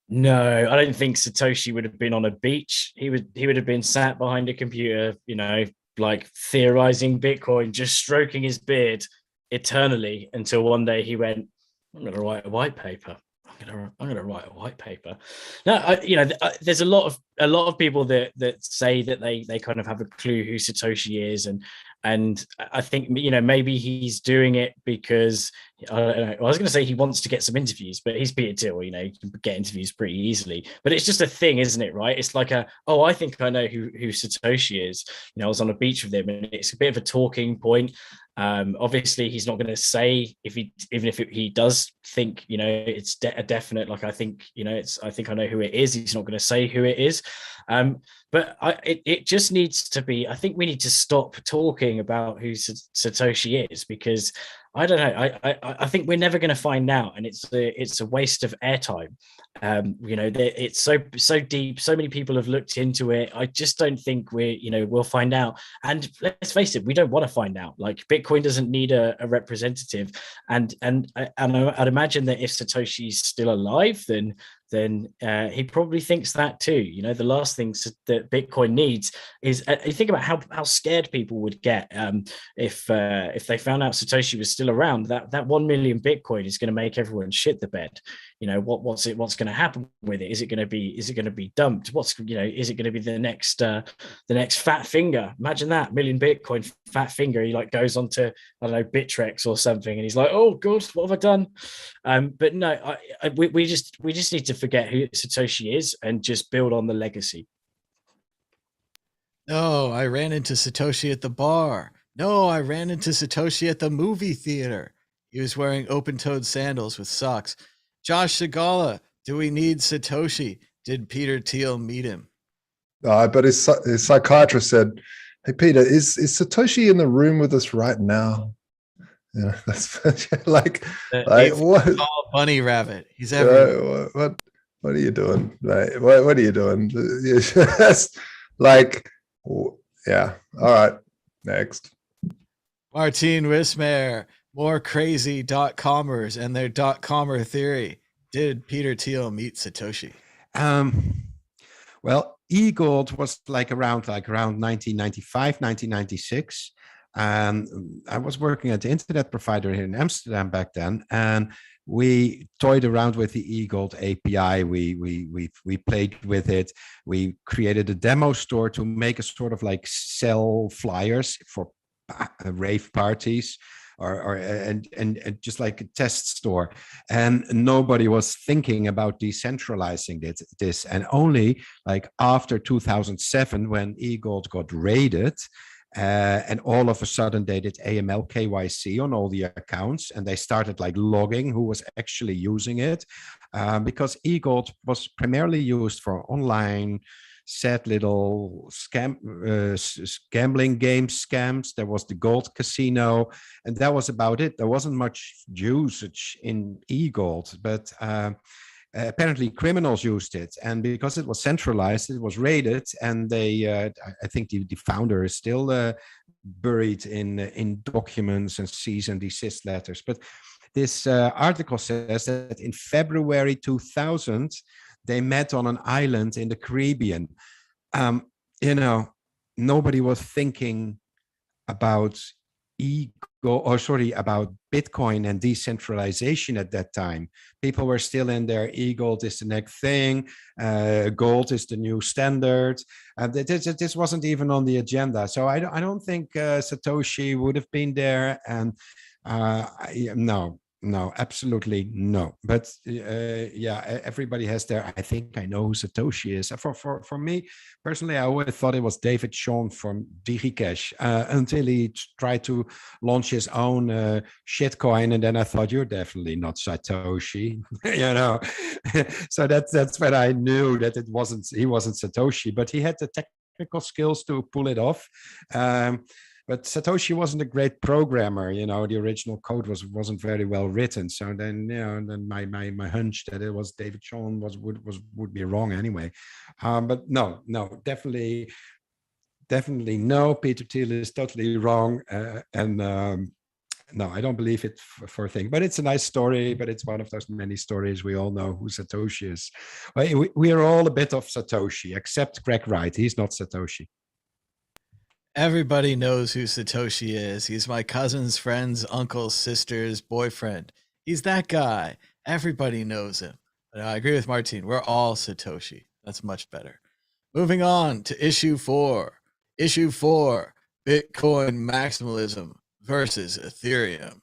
No, I don't think Satoshi would have been on a beach. He would have been sat behind a computer, you know, like theorizing Bitcoin, just stroking his beard eternally until one day he went, I'm going to write a white paper. I'm going to write a white paper. Now, there's a lot of people that say that they kind of have a clue who Satoshi is, and I think, you know, maybe he's doing it because I don't know. I was going to say he wants to get some interviews, but he's Peter Thiel. You know, you can get interviews pretty easily. But it's just a thing, isn't it? Right? It's like I think I know who Satoshi is. You know, I was on a beach with him, and it's a bit of a talking point. Obviously, he's not going to say even if he does think, you know, it's a definite. Like, I think, you know, I think I know who it is. He's not going to say who it is. But it just needs to be. I think we need to stop talking about who Satoshi is, because I don't know. I think we're never going to find out, and it's a waste of airtime. You know, it's so deep. So many people have looked into it. I just don't think we'll find out. And let's face it, we don't want to find out. Like, Bitcoin doesn't need a representative. And I'd imagine that if Satoshi's still alive, then he probably thinks that too. You know, the last things that Bitcoin needs is, you think about how scared people would get if they found out Satoshi was still around. That 1 million Bitcoin is going to make everyone shit the bed. You know, what's going to happen with it? Is it going to be dumped? Is it going to be the next fat finger? Imagine that, 1 million Bitcoin, fat finger. He like goes onto, I don't know, Bittrex or something, and he's like, oh God, what have I done? But no, we just need to forget who Satoshi is and just build on the legacy. No, I ran into Satoshi at the bar. No, I ran into Satoshi at the movie theater. He was wearing open-toed sandals with socks. Josh Segala, do we need Satoshi? Did Peter Thiel meet him? But his psychiatrist said, hey, Peter, is Satoshi in the room with us right now? Yeah, that's like what? Bunny rabbit. He's everywhere. What are you doing? Right? What are you doing? Just like, yeah. All right. Next. Martin Wismar, more crazy .commers and their .commer theory. Did Peter Thiel meet Satoshi? Well, eGold was around 1995, 1996. I was working at the internet provider here in Amsterdam back then, and we toyed around with the eGold API. We played with it. We created a demo store to make a sort of like sell flyers for rave parties, and just like a test store. And nobody was thinking about decentralizing this. And only like after 2007, when eGold got raided, And all of a sudden they did AML KYC on all the accounts, and they started like logging who was actually using it, because e-gold was primarily used for online sad little gambling game scams. There was the gold casino, and that was about it. There wasn't much usage in e-gold, but apparently criminals used it, and because it was centralized, it was raided, and they I think the founder is still buried in documents and cease and desist letters. But this article says that in February 2000 they met on an island in the Caribbean. Nobody was thinking about about Bitcoin and decentralization at that time. People were still in there. E-gold is the next thing. Gold is the new standard. This wasn't even on the agenda. So I don't think Satoshi would have been there. And no, absolutely no. But everybody has their. I think I know who Satoshi is. For me personally, I always thought it was David Shawn from DigiCash until he tried to launch his own shitcoin, and then I thought, you're definitely not Satoshi, So that's when I knew that he wasn't Satoshi, but he had the technical skills to pull it off. But Satoshi wasn't a great programmer, the original code wasn't very well written. So then, then my hunch that it was David Shawn would be wrong anyway. But no, definitely no. Peter Thiel is totally wrong, no, I don't believe it for a thing. But it's a nice story. But it's one of those many stories we all know who Satoshi is. We are all a bit of Satoshi, except Greg Wright. He's not Satoshi. Everybody knows who Satoshi is. He's my cousin's friend's uncle's sister's boyfriend. He's that guy. Everybody knows him. But I agree with Martin. We're all Satoshi. That's much better. Moving on to issue 4. Issue 4, Bitcoin Maximalism versus Ethereum.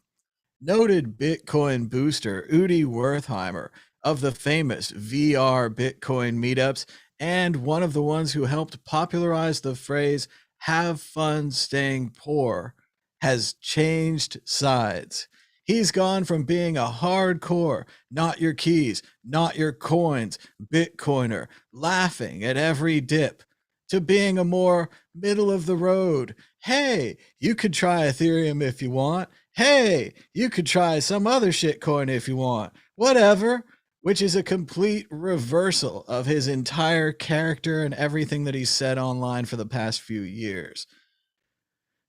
Noted Bitcoin booster Udi Wertheimer of the famous VR Bitcoin meetups, and one of the ones who helped popularize the phrase "have fun staying poor," has changed sides. He's gone from being a hardcore, not your keys, not your coins, Bitcoiner, laughing at every dip, to being a more middle of the road. Hey, you could try Ethereum if you want. Hey, you could try some other shitcoin if you want. Whatever. Which is a complete reversal of his entire character and everything that he's said online for the past few years.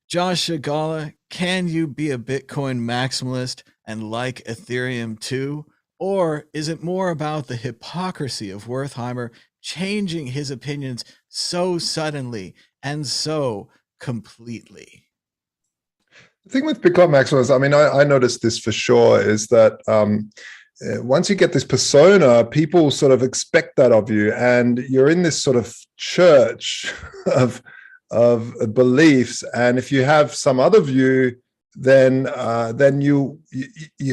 Josh Shigala, can you be a Bitcoin maximalist and like Ethereum too? Or is it more about the hypocrisy of Wertheimer changing his opinions so suddenly and so completely? The thing with Bitcoin maximalists, I noticed this for sure, is that once you get this persona, people sort of expect that of you, and you're in this sort of church of beliefs. And if you have some other view, then you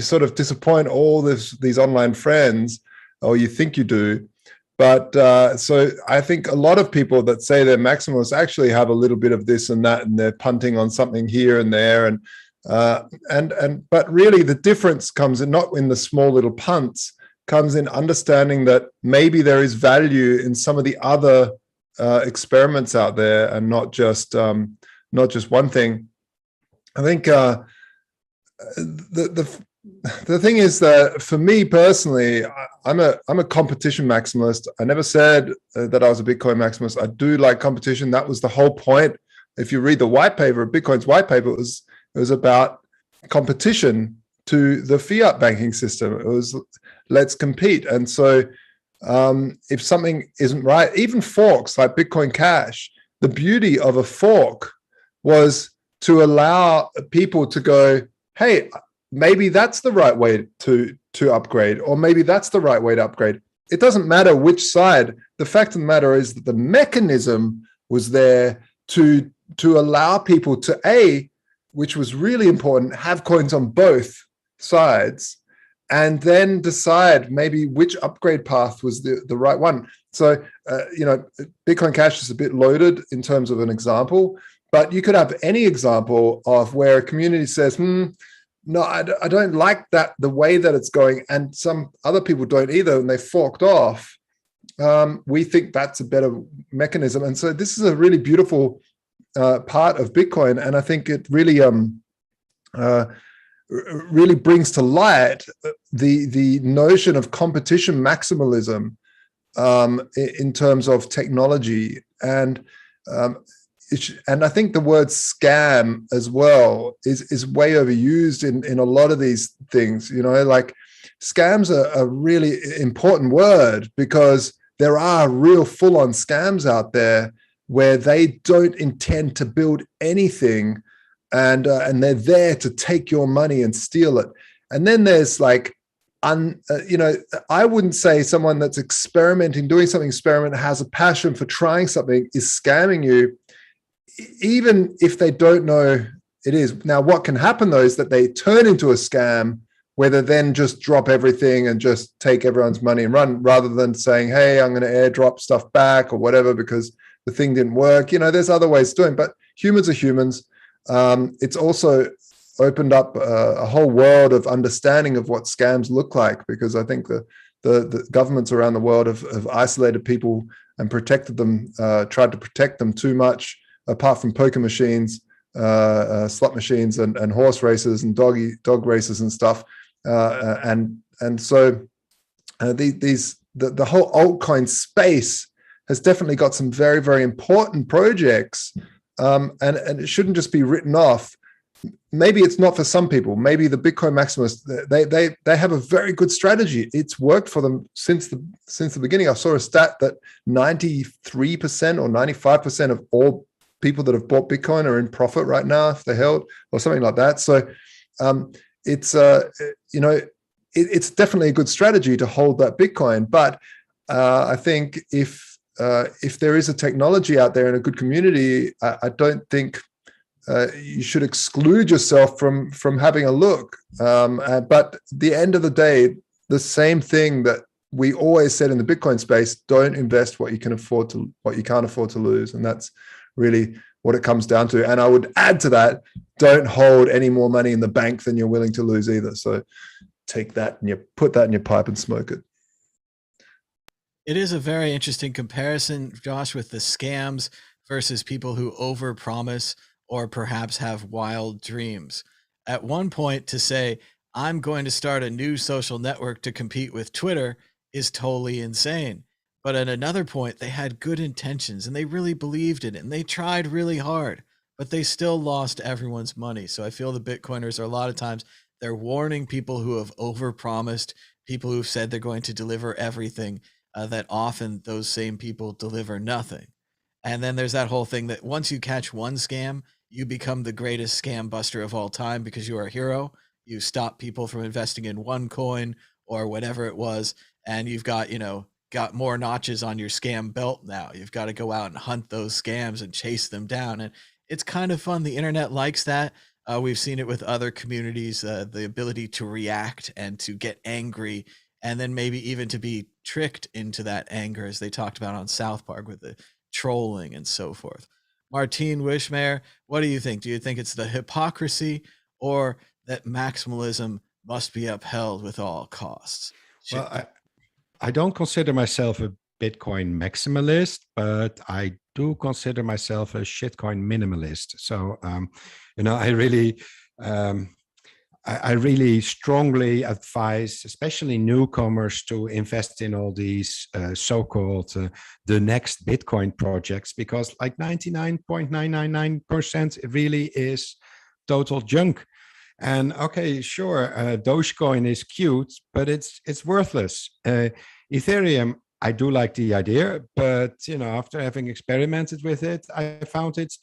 sort of disappoint all these online friends, or you think you do. But so I think a lot of people that say they're maximalists actually have a little bit of this and that, and they're punting on something here and there, but really the difference comes in not in the small little punts, comes in understanding that maybe there is value in some of the other experiments out there, and not just one thing. I think the thing is that for me personally, I'm a competition maximalist. I never said that I was a Bitcoin maximalist. I do like competition. That was the whole point. If you read the white paper, Bitcoin's white paper, it was about competition to the fiat banking system. It was let's compete. And so if something isn't right, even forks like Bitcoin Cash, the beauty of a fork was to allow people to go, hey, maybe that's the right way to upgrade, or maybe that's the right way to upgrade. It doesn't matter which side. The fact of the matter is that the mechanism was there to allow people to, which was really important, have coins on both sides, and then decide maybe which upgrade path was the right one. So, Bitcoin Cash is a bit loaded in terms of an example, But you could have any example of where a community says, no, I don't like that, the way that it's going, and some other people don't either, and they forked off. We think that's a better mechanism. And so this is a really beautiful part of Bitcoin. And I think it really really brings to light the notion of competition maximalism in terms of technology. And I think the word scam as well is way overused in a lot of these things. Like scams are a really important word, because there are real full-on scams out there where they don't intend to build anything, and they're there to take your money and steal it. And then there's like, I wouldn't say someone that's experimenting, doing something experiment, has a passion for trying something, is scamming you, even if they don't know it is. Now, what can happen though is that they turn into a scam, where they then just drop everything and just take everyone's money and run, rather than saying, hey, I'm going to airdrop stuff back or whatever because the thing didn't work. There's other ways of doing it, but humans are humans. It's also opened up a whole world of understanding of what scams look like, because I think the governments around the world have isolated people and protected them, tried to protect them too much, apart from poker machines, slot machines, and horse races and dog races and stuff. And so the whole altcoin space has definitely got some very, very important projects, and it shouldn't just be written off. Maybe it's not for some people. Maybe the Bitcoin maximalists, they have a very good strategy. It's worked for them since the beginning. I saw a stat that 93% or 95% of all people that have bought Bitcoin are in profit right now if they held, or something like that. So it's definitely a good strategy to hold that Bitcoin. But I think if there is a technology out there in a good community, I don't think you should exclude yourself from having a look. But at the end of the day, the same thing that we always said in the Bitcoin space: don't invest what you can't afford to lose, and that's really what it comes down to. And I would add to that: don't hold any more money in the bank than you're willing to lose either. So take that and you put that in your pipe and smoke it. It is a very interesting comparison, Josh, with the scams versus people who overpromise or perhaps have wild dreams. At one point, to say, I'm going to start a new social network to compete with Twitter is totally insane. But at another point, they had good intentions and they really believed in it and they tried really hard, but they still lost everyone's money. So I feel the Bitcoiners are a lot of times, they're warning people who have overpromised, people who've said they're going to deliver everything, that often those same people deliver nothing. And then there's that whole thing that once you catch one scam, you become the greatest scam buster of all time because you are a hero. You stop people from investing in one coin or whatever it was, and you've got, got more notches on your scam belt now. You've got to go out and hunt those scams and chase them down. And it's kind of fun. The internet likes that. We've seen it with other communities, the ability to react and to get angry, and then maybe even to be tricked into that anger, as they talked about on South Park with the trolling and so forth. Martine Wishmayer, what do you think? Do you think it's the hypocrisy or that maximalism must be upheld with all costs? Well, I don't consider myself a Bitcoin maximalist, but I do consider myself a shitcoin minimalist. So, I really strongly advise, especially newcomers, to invest in all these so-called the next Bitcoin projects, because like 99.999% it really is total junk. And okay, sure, Dogecoin is cute, but it's worthless. Ethereum, I do like the idea, but after having experimented with it, I found it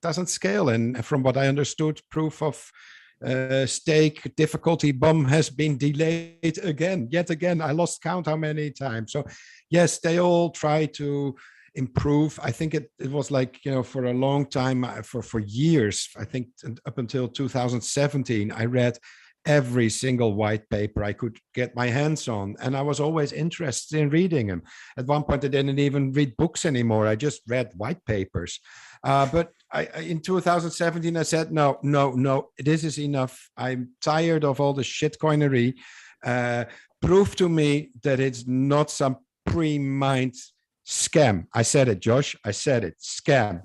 doesn't scale. And from what I understood, proof of stake difficulty bomb has been delayed yet again. I lost count how many times. So yes, they all try to improve. I think it was like, for a long time, for years, I think up until 2017, I read every single white paper I could get my hands on. And I was always interested in reading them. At one point, I didn't even read books anymore. I just read white papers. But in 2017, I said, no, this is enough. I'm tired of all the shitcoinery. Prove to me that it's not some pre-mined scam. I said it, Josh. I said it. Scam.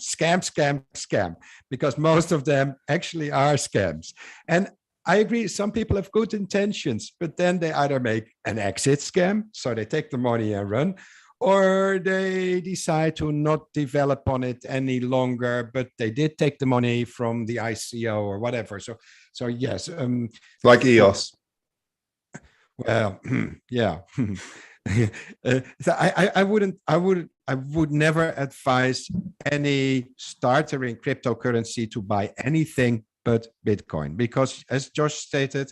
Because most of them actually are scams. And I agree, some people have good intentions, but then they either make an exit scam, so they take the money and run, or they decide to not develop on it any longer, but they did take the money from the ICO or whatever. So yes. Like EOS. Well, yeah. So I would never advise any starter in cryptocurrency to buy anything but Bitcoin, because as Josh stated,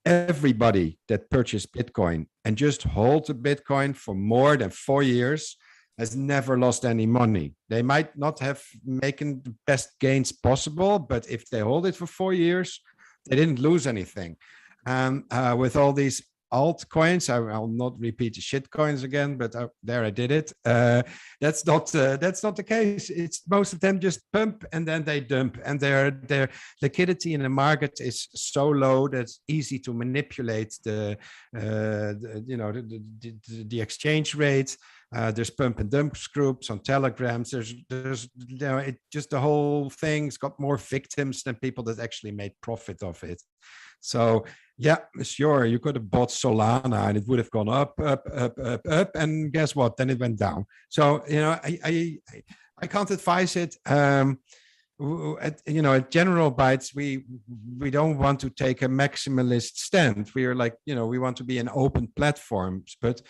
everybody that purchased Bitcoin and just hold the Bitcoin for more than 4 years has never lost any money. They might not have making the best gains possible, but if they hold it for 4 years, they didn't lose anything. And with all these altcoins, I'll not repeat the shit coins again, but there I did it. That's not the case. It's most of them just pump and then they dump, and their liquidity in the market is so low that it's easy to manipulate the exchange rate. There's pump and dump groups on Telegrams. There's it just the whole thing's got more victims than people that actually made profit of it. So yeah, sure, you could have bought Solana and it would have gone up, and guess what? Then it went down. So I can't advise it. At General Bytes, we don't want to take a maximalist stand. We are like, we want to be an open platforms, but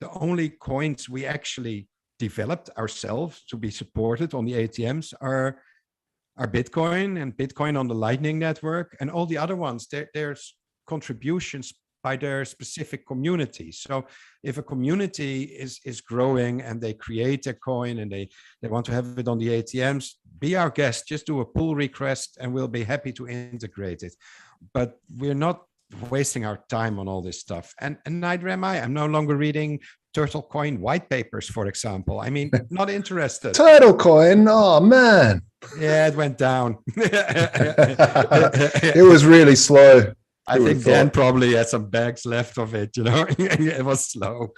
the only coins we actually developed ourselves to be supported on the ATMs are Bitcoin and Bitcoin on the Lightning Network, and all the other ones. There's contributions by their specific communities. So if a community is growing and they create a coin and they want to have it on the ATMs, be our guest, just do a pull request and we'll be happy to integrate it. But we're not wasting our time on all this stuff. And neither am I. I'm no longer reading Turtle Coin white papers, for example. I mean, not interested. Turtle Coin? Oh, man. Yeah, it went down. It was really slow. I think Dan probably had some bags left of it, it was slow.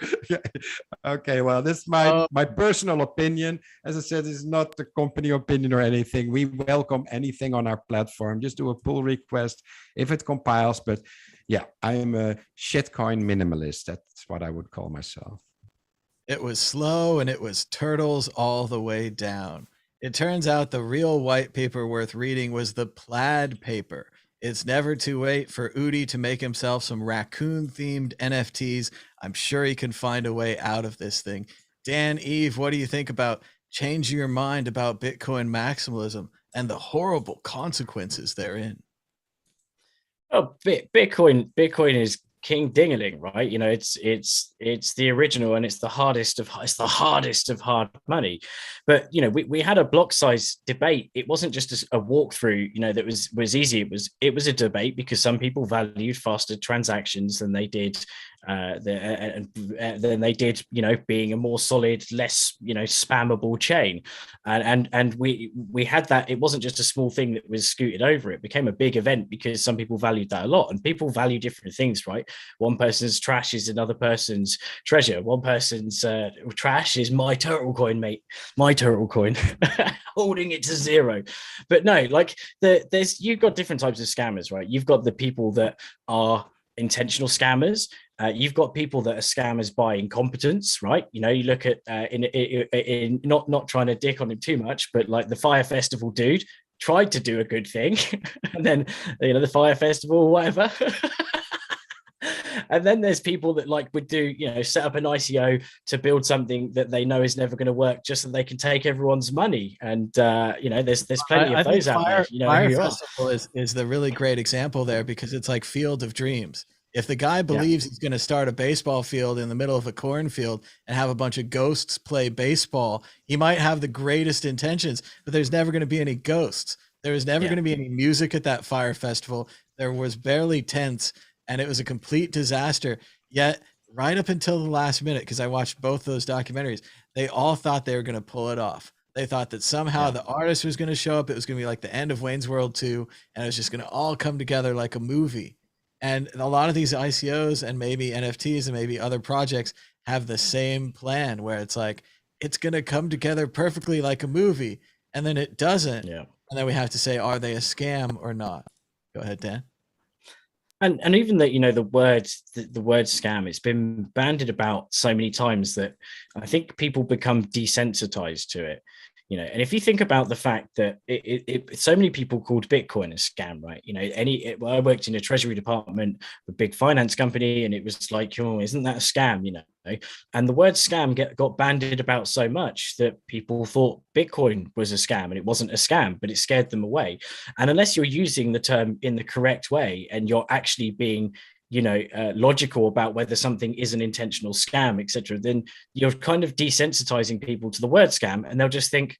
Okay, well, this is my personal opinion. As I said, it's not the company opinion or anything. We welcome anything on our platform. Just do a pull request if it compiles. But yeah, I'm a shitcoin minimalist. That's what I would call myself. It was slow and it was turtles all the way down. It turns out the real white paper worth reading was the plaid paper. It's never too late for Udi to make himself some raccoon-themed NFTs. I'm sure he can find a way out of this thing. Dan, Eve, what do you think about changing your mind about Bitcoin maximalism and the horrible consequences therein? Oh, Bitcoin is king dingaling, right? It's the original, and it's the hardest of hard money. But we had a block size debate. It wasn't just a walkthrough, that was easy. It was a debate because some people valued faster transactions than they did being a more solid, less spammable chain, and we had that. It wasn't just a small thing that was scooted over. It became a big event because some people valued that a lot, and people value different things, right? One person's trash is another person's treasure. One person's trash is my turtle coin, mate. My turtle coin, holding it to zero. But no, you've got different types of scammers, right? You've got the people that are intentional scammers. You've got people that are scammers by incompetence, right? You look at in not trying to dick on him too much, but like the Fire Festival dude tried to do a good thing, and then the Fire Festival, whatever. And then there's people that would do, set up an ICO to build something that they know is never going to work just so they can take everyone's money. And, there's plenty of those out there. Fire Festival is the really great example there, because it's like Field of Dreams. If the guy believes he's going to start a baseball field in the middle of a cornfield and have a bunch of ghosts play baseball, he might have the greatest intentions, but there's never going to be any ghosts. There is never going to be any music at that Fire Festival. There was barely tents, and it was a complete disaster. Yet, right up until the last minute, because I watched both those documentaries, they all thought they were going to pull it off. They thought that somehow the artist was going to show up. It was going to be like the end of Wayne's World 2, and it was just going to all come together like a movie. And a lot of these ICOs and maybe NFTs and maybe other projects have the same plan where it's like, it's going to come together perfectly like a movie, and then it doesn't. Yeah. And then we have to say, are they a scam or not? Go ahead, Dan. And even that, the word scam, it's been bandied about so many times that I think people become desensitized to it. And if you think about the fact that so many people called Bitcoin a scam, right? I worked in a treasury department of a big finance company, and it was like, oh, isn't that a scam? And the word scam got bandied about so much that people thought Bitcoin was a scam, and it wasn't a scam, but it scared them away. And unless you're using the term in the correct way and you're actually being logical about whether something is an intentional scam, etc., then you're kind of desensitizing people to the word scam, and they'll just think,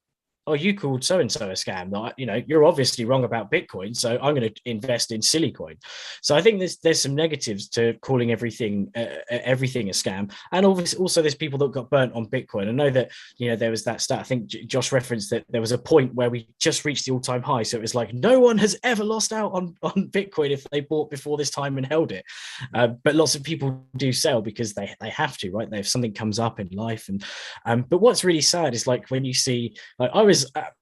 oh, you called so-and-so a scam. You're obviously wrong about Bitcoin, so I'm going to invest in silly coin. So I think there's some negatives to calling everything a scam. And also there's people that got burnt on Bitcoin. I know that, there was that stat, I think Josh referenced that there was a point where we just reached the all-time high. So it was like, no one has ever lost out on Bitcoin if they bought before this time and held it. But lots of people do sell because they have to, right? If something comes up in life. But what's really sad is like when you see, like I was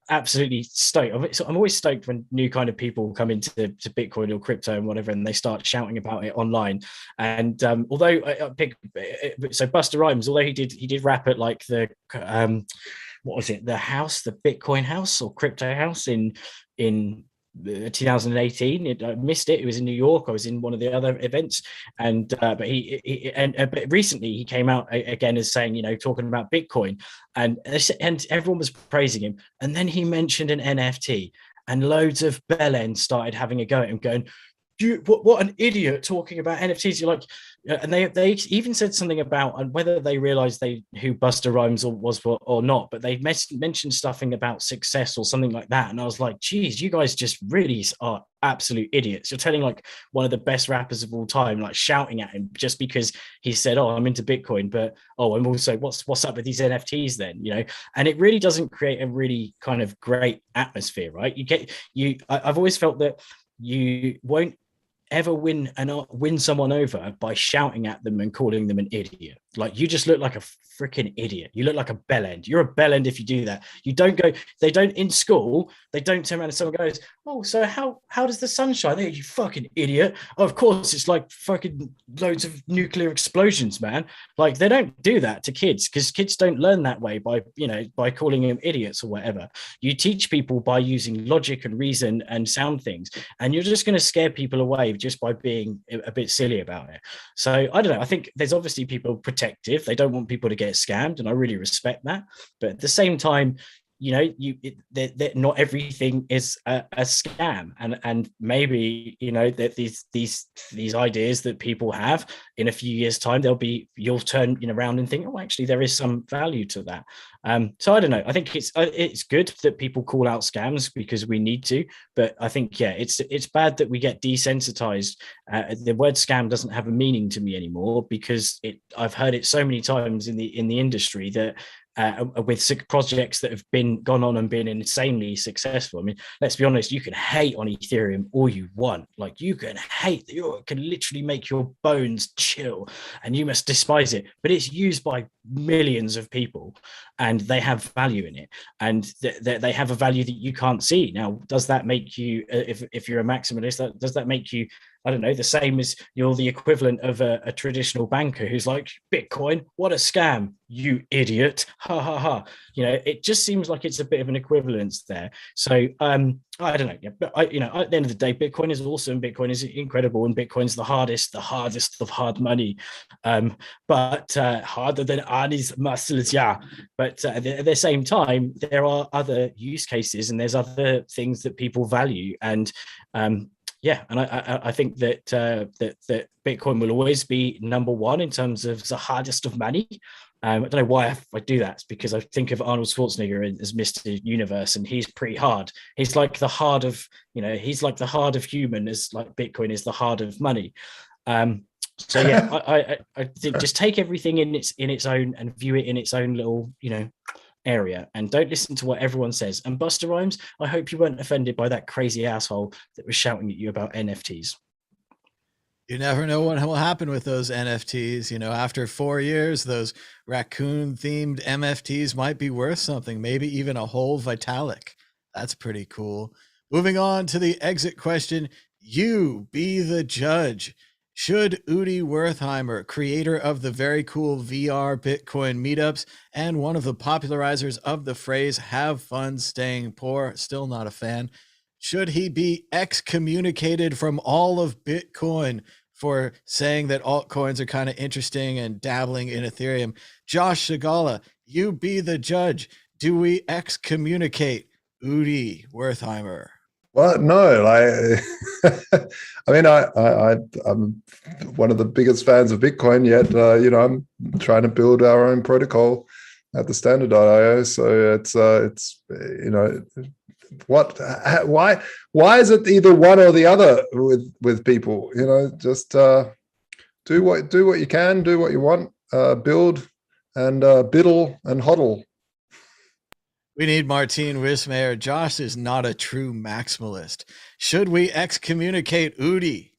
absolutely stoked. I'm always stoked when new kind of people come into Bitcoin or crypto and whatever, and they start shouting about it online. And although Busta Rhymes, although he did rap at like the what was it, the Bitcoin house or crypto house in 2018. I missed it. It was in New York. I was in one of the other events, and but but recently he came out again as saying, talking about Bitcoin, and everyone was praising him, and then he mentioned an NFT, and loads of bellends started having a go at him, going, what an idiot talking about NFTs. You're like, and they even said something about whether they realized who Busta Rhymes was or not, but they mentioned something about success or something like that. And I was like, geez, you guys just really are absolute idiots. You're telling like one of the best rappers of all time, like shouting at him just because he said, oh, I'm into Bitcoin, but I'm also what's up with these NFTs then, and it really doesn't create a really kind of great atmosphere, right? I've always felt that you won't ever win someone over by shouting at them and calling them an idiot. Like, you just look like a freaking idiot. You look like a bellend. You're a bellend if you do that. They don't in school, they don't turn around and someone goes, oh, so how does the sun shine? There, you fucking idiot. Oh, of course, it's like fucking loads of nuclear explosions, man. Like, they don't do that to kids because kids don't learn that way by calling them idiots or whatever. You teach people by using logic and reason and sound things, and you're just going to scare people away just by being a bit silly about it. So I don't know. I think there's obviously people protective. They don't want people to get scammed, and I really respect that. But at the same time, not everything is a scam, and maybe that these ideas that people have in a few years' time, you'll turn around and think, oh, actually there is some value to that. So I don't know. I think it's good that people call out scams because we need to, but I think it's bad that we get desensitized. The word scam doesn't have a meaning to me anymore because I've heard it so many times in the industry that. With projects that have gone on and been insanely successful. I mean, let's be honest, you can hate on Ethereum all you want. Like, you can hate, it can literally make your bones chill and you must despise it, but it's used by millions of people and they have value in it, and they have a value that you can't see. Now, does that make you, if you're a maximalist, does that make you, I don't know, the same as you're the equivalent of a traditional banker who's like, Bitcoin, what a scam, you idiot, ha ha ha. It just seems like it's a bit of an equivalence there. So I don't know, but at the end of the day, Bitcoin is awesome, Bitcoin is incredible, and Bitcoin's the hardest of hard money, but harder than Arnie's muscles, yeah. But at the same time, there are other use cases and there's other things that people value, and I think that Bitcoin will always be number one in terms of the hardest of money. I don't know why I do that. It's because I think of Arnold Schwarzenegger as Mr. Universe, and he's pretty hard. He's like the heart of, he's like the heart of human, as like Bitcoin is the heart of money. So yeah, I think just take everything in its own and view it in its own little, area, and don't listen to what everyone says. And Buster Rhymes, I hope you weren't offended by that crazy asshole that was shouting at you about NFTs. You never know what will happen with those NFTs. After 4 years, those raccoon themed MFTs might be worth something, maybe even a whole Vitalik. That's pretty cool. Moving on to the exit question. You be the judge. Should Udi Wertheimer, creator of the very cool VR Bitcoin meetups and one of the popularizers of the phrase "have fun staying poor," still not a fan, should he be excommunicated from all of Bitcoin for saying that altcoins are kind of interesting and dabbling in Ethereum? Josh Shigala, you be the judge. Do we excommunicate Udi Wertheimer? Well, no, I mean, I'm one of the biggest fans of Bitcoin, yet, I'm trying to build our own protocol at the Standard.io. So it's why is it either one or the other with people? Just do what you can, do what you want, build and biddle and hodl. We need Martine Wismayer. Josh is not a true maximalist. Should we excommunicate Udi?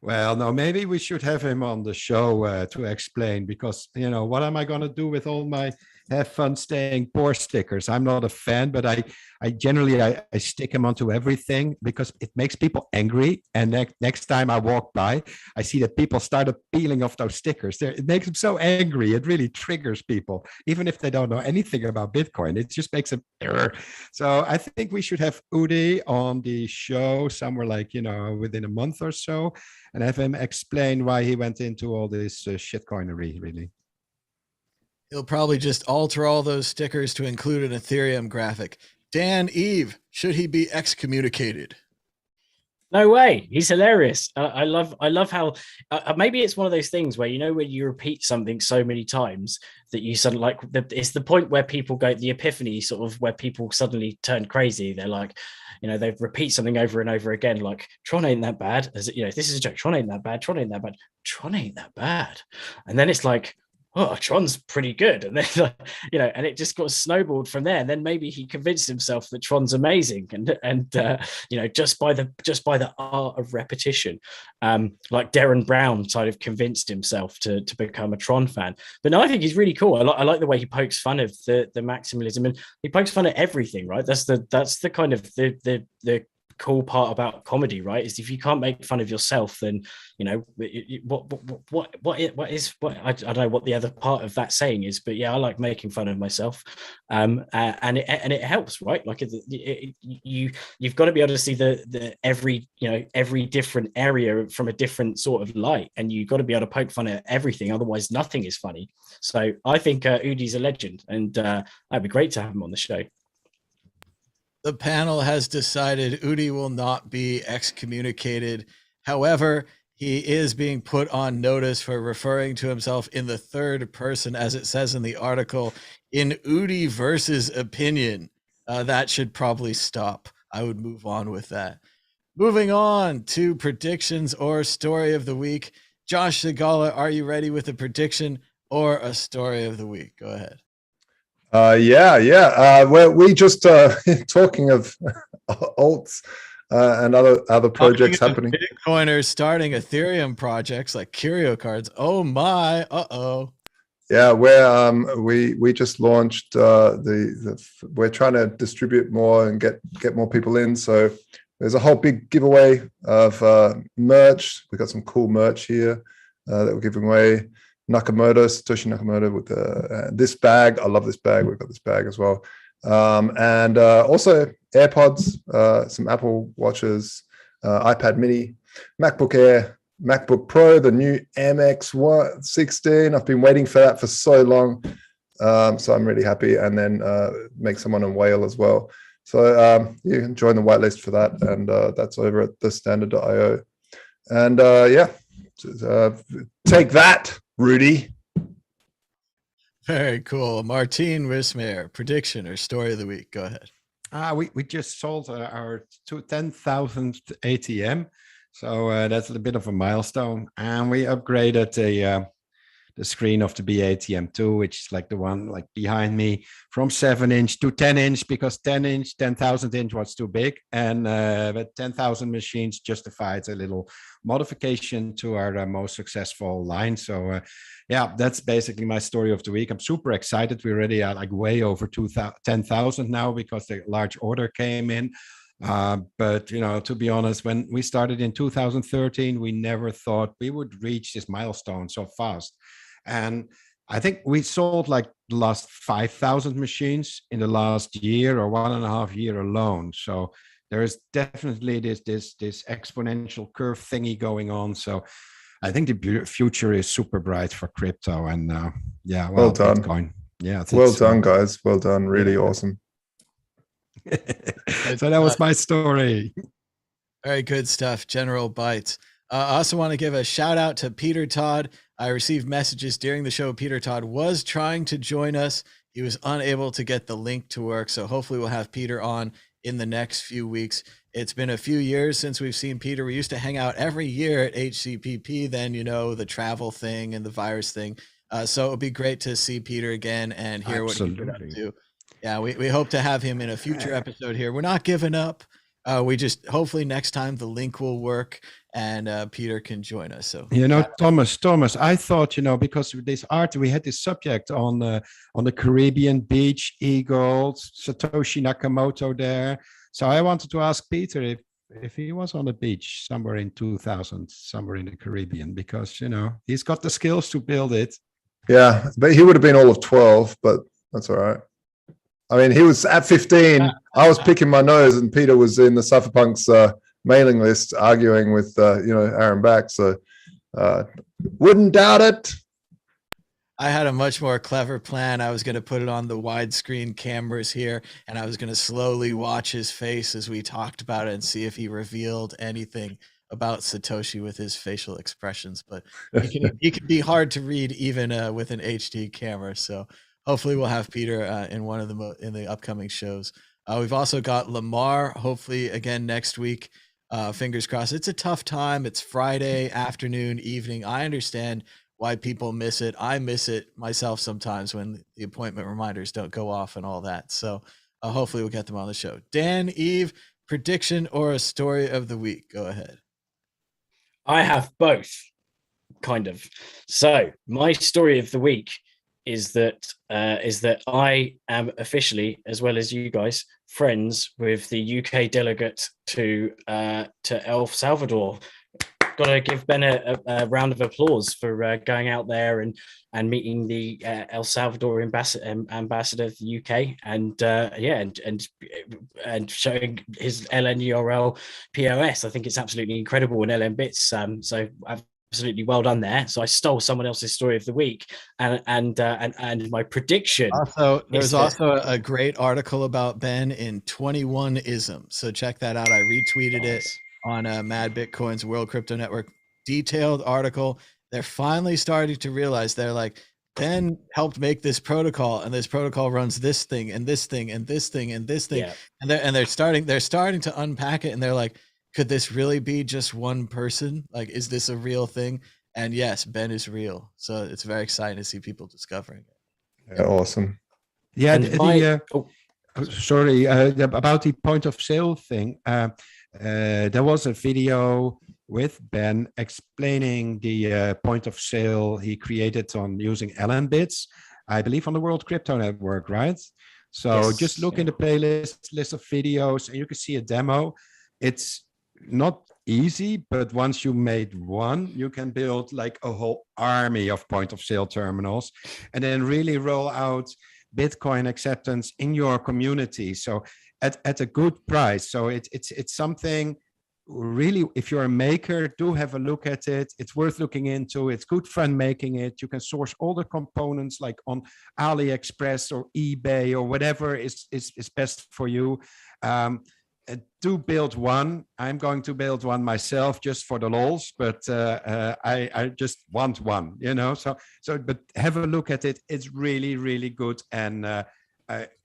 Well, no, maybe we should have him on the show to explain, because, what am I going to do with all my have fun staying poor stickers? I'm not a fan, but I generally stick them onto everything because it makes people angry. And next time I walk by, I see that people started peeling off those stickers. It makes them so angry. It really triggers people, even if they don't know anything about Bitcoin. It just makes them error. So I think we should have Udi on the show somewhere like, within a month or so, and have him explain why he went into all this shitcoinery, really. He'll probably just alter all those stickers to include an Ethereum graphic. Dan Eve, should he be excommunicated? No way. He's hilarious. I love how maybe it's one of those things where, when you repeat something so many times that you suddenly it's the point where people go, the epiphany sort of where people suddenly turn crazy. They're like, they repeat something over and over again, like Tron ain't that bad. As this is a joke. Tron ain't that bad. Tron ain't that bad. Tron ain't that bad. And then it's like, oh, Tron's pretty good. And then, and it just got snowballed from there. And then maybe he convinced himself that Tron's amazing. And just by the art of repetition, like Darren Brown kind of convinced himself to become a Tron fan. But no, I think he's really cool. I like the way he pokes fun of the maximalism, and he pokes fun at everything, right? That's the kind of the cool part about comedy, right? Is if you can't make fun of yourself, then what I don't know what the other part of that saying is, but yeah, I like making fun of myself, and it helps, right? Like you've got to be able to see the every different area from a different sort of light, and you've got to be able to poke fun at everything, otherwise nothing is funny. So I think Udi's a legend, and that'd be great to have him on the show. The panel has decided Udi will not be excommunicated. However, he is being put on notice for referring to himself in the third person, as it says in the article, in Udi versus opinion. That should probably stop. I would move on with that. Moving on to predictions or story of the week. Josh Shigala, are you ready with a prediction or a story of the week? Go ahead. Well, we just talking of alts and other projects happening. Bitcoiners starting Ethereum projects like Curio Cards. Oh my! Yeah, we just launched we're trying to distribute more and get more people in. So there's a whole big giveaway of merch. We got some cool merch here that we're giving away. Satoshi Nakamoto with this bag. I love this bag. We've got this bag as well. And also AirPods, some Apple Watches, iPad mini, MacBook Air, MacBook Pro, the new MX16. I've been waiting for that for so long. So I'm really happy. And then make someone on whale as well. So you can join the whitelist for that. And that's over at the standard.io. And take that, Rudy. Very cool. Martine Wismere, prediction or story of the week. Go ahead. We just sold our 10,000th ATM. So that's a bit of a milestone. And we upgraded the screen of the BATM2, which is like the one like behind me, from 7-inch to 10-inch, because 10,000 inch was too big. And but 10,000 machines justified a little modification to our most successful line. So yeah, that's basically my story of the week. I'm super excited. We already are like way over 10,000 now because the large order came in. But to be honest, when we started in 2013, we never thought we would reach this milestone so fast. And I think we sold like the last 5,000 machines in the last year or 1.5 years alone. So there is definitely this exponential curve thingy going on. So I think the future is super bright for crypto. And well done. Bitcoin. Yeah. Well done, guys. Well done. Really awesome. So that was my story. Very good stuff. General Bites. I also want to give a shout out to Peter Todd. I received messages during the show. Peter Todd was trying to join us. He was unable to get the link to work. So hopefully we'll have Peter on in the next few weeks. It's been a few years since we've seen Peter. We used to hang out every year at HCPP. Then, the travel thing and the virus thing. So it would be great to see Peter again and hear Absolutely. what he's been up to. Yeah, we hope to have him in a future episode here. We're not giving up. We just hopefully next time the link will work and Peter can join us. So Thomas, I thought because with this art we had this subject on the Caribbean beach, eagles, Satoshi Nakamoto there. So I wanted to ask Peter if he was on the beach somewhere in 2000, somewhere in the Caribbean, because he's got the skills to build it. Yeah, but he would have been all of 12, but that's all right. I mean, he was at 15. I was picking my nose, and Peter was in the Cypherpunks mailing list arguing with Aaron Back. So wouldn't doubt it. I had a much more clever plan. I was going to put it on the widescreen cameras here, and I was going to slowly watch his face as we talked about it and see if he revealed anything about Satoshi with his facial expressions. But he can be hard to read even with an HD camera. So hopefully we'll have Peter in one of in the upcoming shows. We've also got Lamar, hopefully again next week. Fingers crossed. It's a tough time. It's Friday afternoon, evening. I understand why people miss it. I miss it myself sometimes when the appointment reminders don't go off and all that. So hopefully we'll get them on the show. Dan, Eve, prediction or a story of the week? Go ahead. I have both, kind of. So my story of the week is that I am officially, as well as you guys, friends with the UK delegate to El Salvador. Got to give Ben a round of applause for going out there and meeting the El Salvador ambassador of the UK, and showing his LNURL POS. I think it's absolutely incredible in LN bits. So I've absolutely well done there. So I stole someone else's story of the week, and my prediction. Also, there's also a great article about Ben in 21ism. So check that out. I retweeted it on Mad Bitcoin's World Crypto Network. Detailed article. They're finally starting to realize, they're like, Ben helped make this protocol, and this protocol runs this thing and this thing and this thing and this thing. Yeah. And they're starting to unpack it, and they're like, could this really be just one person? Like, is this a real thing? And yes, Ben is real. So it's very exciting to see people discovering it. Yeah, awesome. Yeah, sorry, about the point of sale thing. There was a video with Ben explaining the point of sale he created on using LN bits, I believe on the World Crypto Network, right? So yes, just look in the playlist list of videos and you can see a demo. It's not easy, but once you made one, you can build like a whole army of point of sale terminals and then really roll out Bitcoin acceptance in your community. So at a good price. So it's something really, if you're a maker, do have a look at it. It's worth looking into. It's good fun making it. You can source all the components like on AliExpress or eBay or whatever is best for you. do build one. I'm going to build one myself just for the lols, but I just want one, you know. So but have a look at it. It's really, really good, and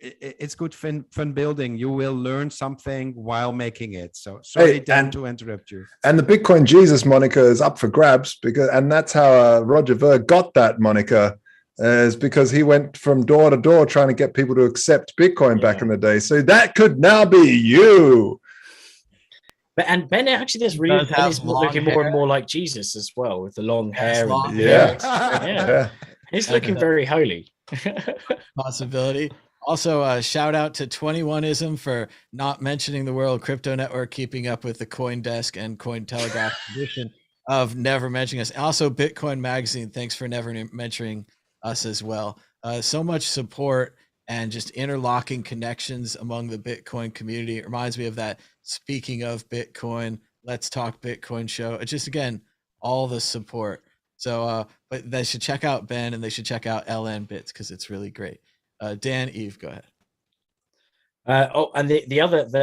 it's good fun building. You will learn something while making it. So sorry, Dan, to interrupt you. And the Bitcoin Jesus moniker is up for grabs and that's how Roger Ver got that moniker. Is because he went from door to door trying to get people to accept Bitcoin back in the day. So that could now be you. And Ben actually is looking more and more like Jesus as well, with the long hair. He's looking very holy. Possibility. Also, shout out to 21ism for not mentioning the World Crypto Network, keeping up with the CoinDesk and Cointelegraph tradition of never mentioning us. Also, Bitcoin Magazine, thanks for never mentioning us as well. So much support and just interlocking connections among the Bitcoin community. It reminds me of that Speaking of Bitcoin, Let's Talk Bitcoin show. It's just, again, all the support. So, but they should check out Ben and they should check out LN Bits because it's really great. Dan, Eve, go ahead. And the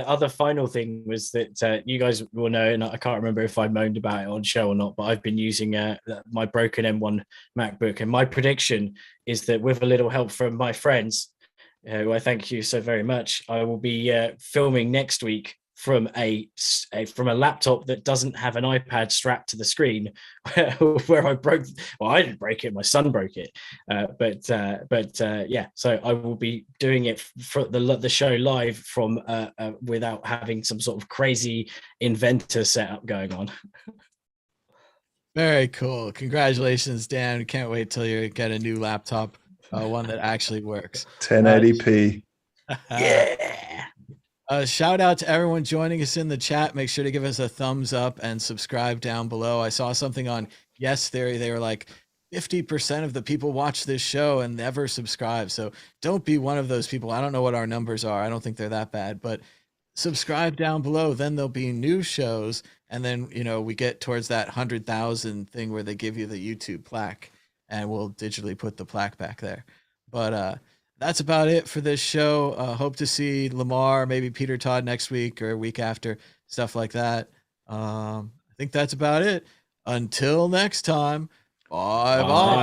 other final thing was that you guys will know, and I can't remember if I moaned about it on show or not, but I've been using my broken M1 MacBook, and my prediction is that with a little help from my friends, who I thank you so very much, I will be filming next week from a laptop that doesn't have an iPad strapped to the screen, where I broke. Well, I didn't break it; my son broke it. Yeah. So I will be doing it for the show live from without having some sort of crazy inventor setup going on. Very cool. Congratulations, Dan. Can't wait till you get a new laptop, one that actually works. 1080p. Yeah. Shout out to everyone joining us in the chat. Make sure to give us a thumbs up and subscribe down below. I saw something on Yes Theory. They were like 50% of the people watch this show and never subscribe. So don't be one of those people. I don't know what our numbers are. I don't think they're that bad, but subscribe down below. Then there'll be new shows. And then, you know, we get towards that 100,000 thing where they give you the YouTube plaque and we'll digitally put the plaque back there. But, that's about it for this show. Hope to see Lamar, maybe Peter Todd next week or a week after, stuff like that. I think that's about it. Until next time, bye-bye.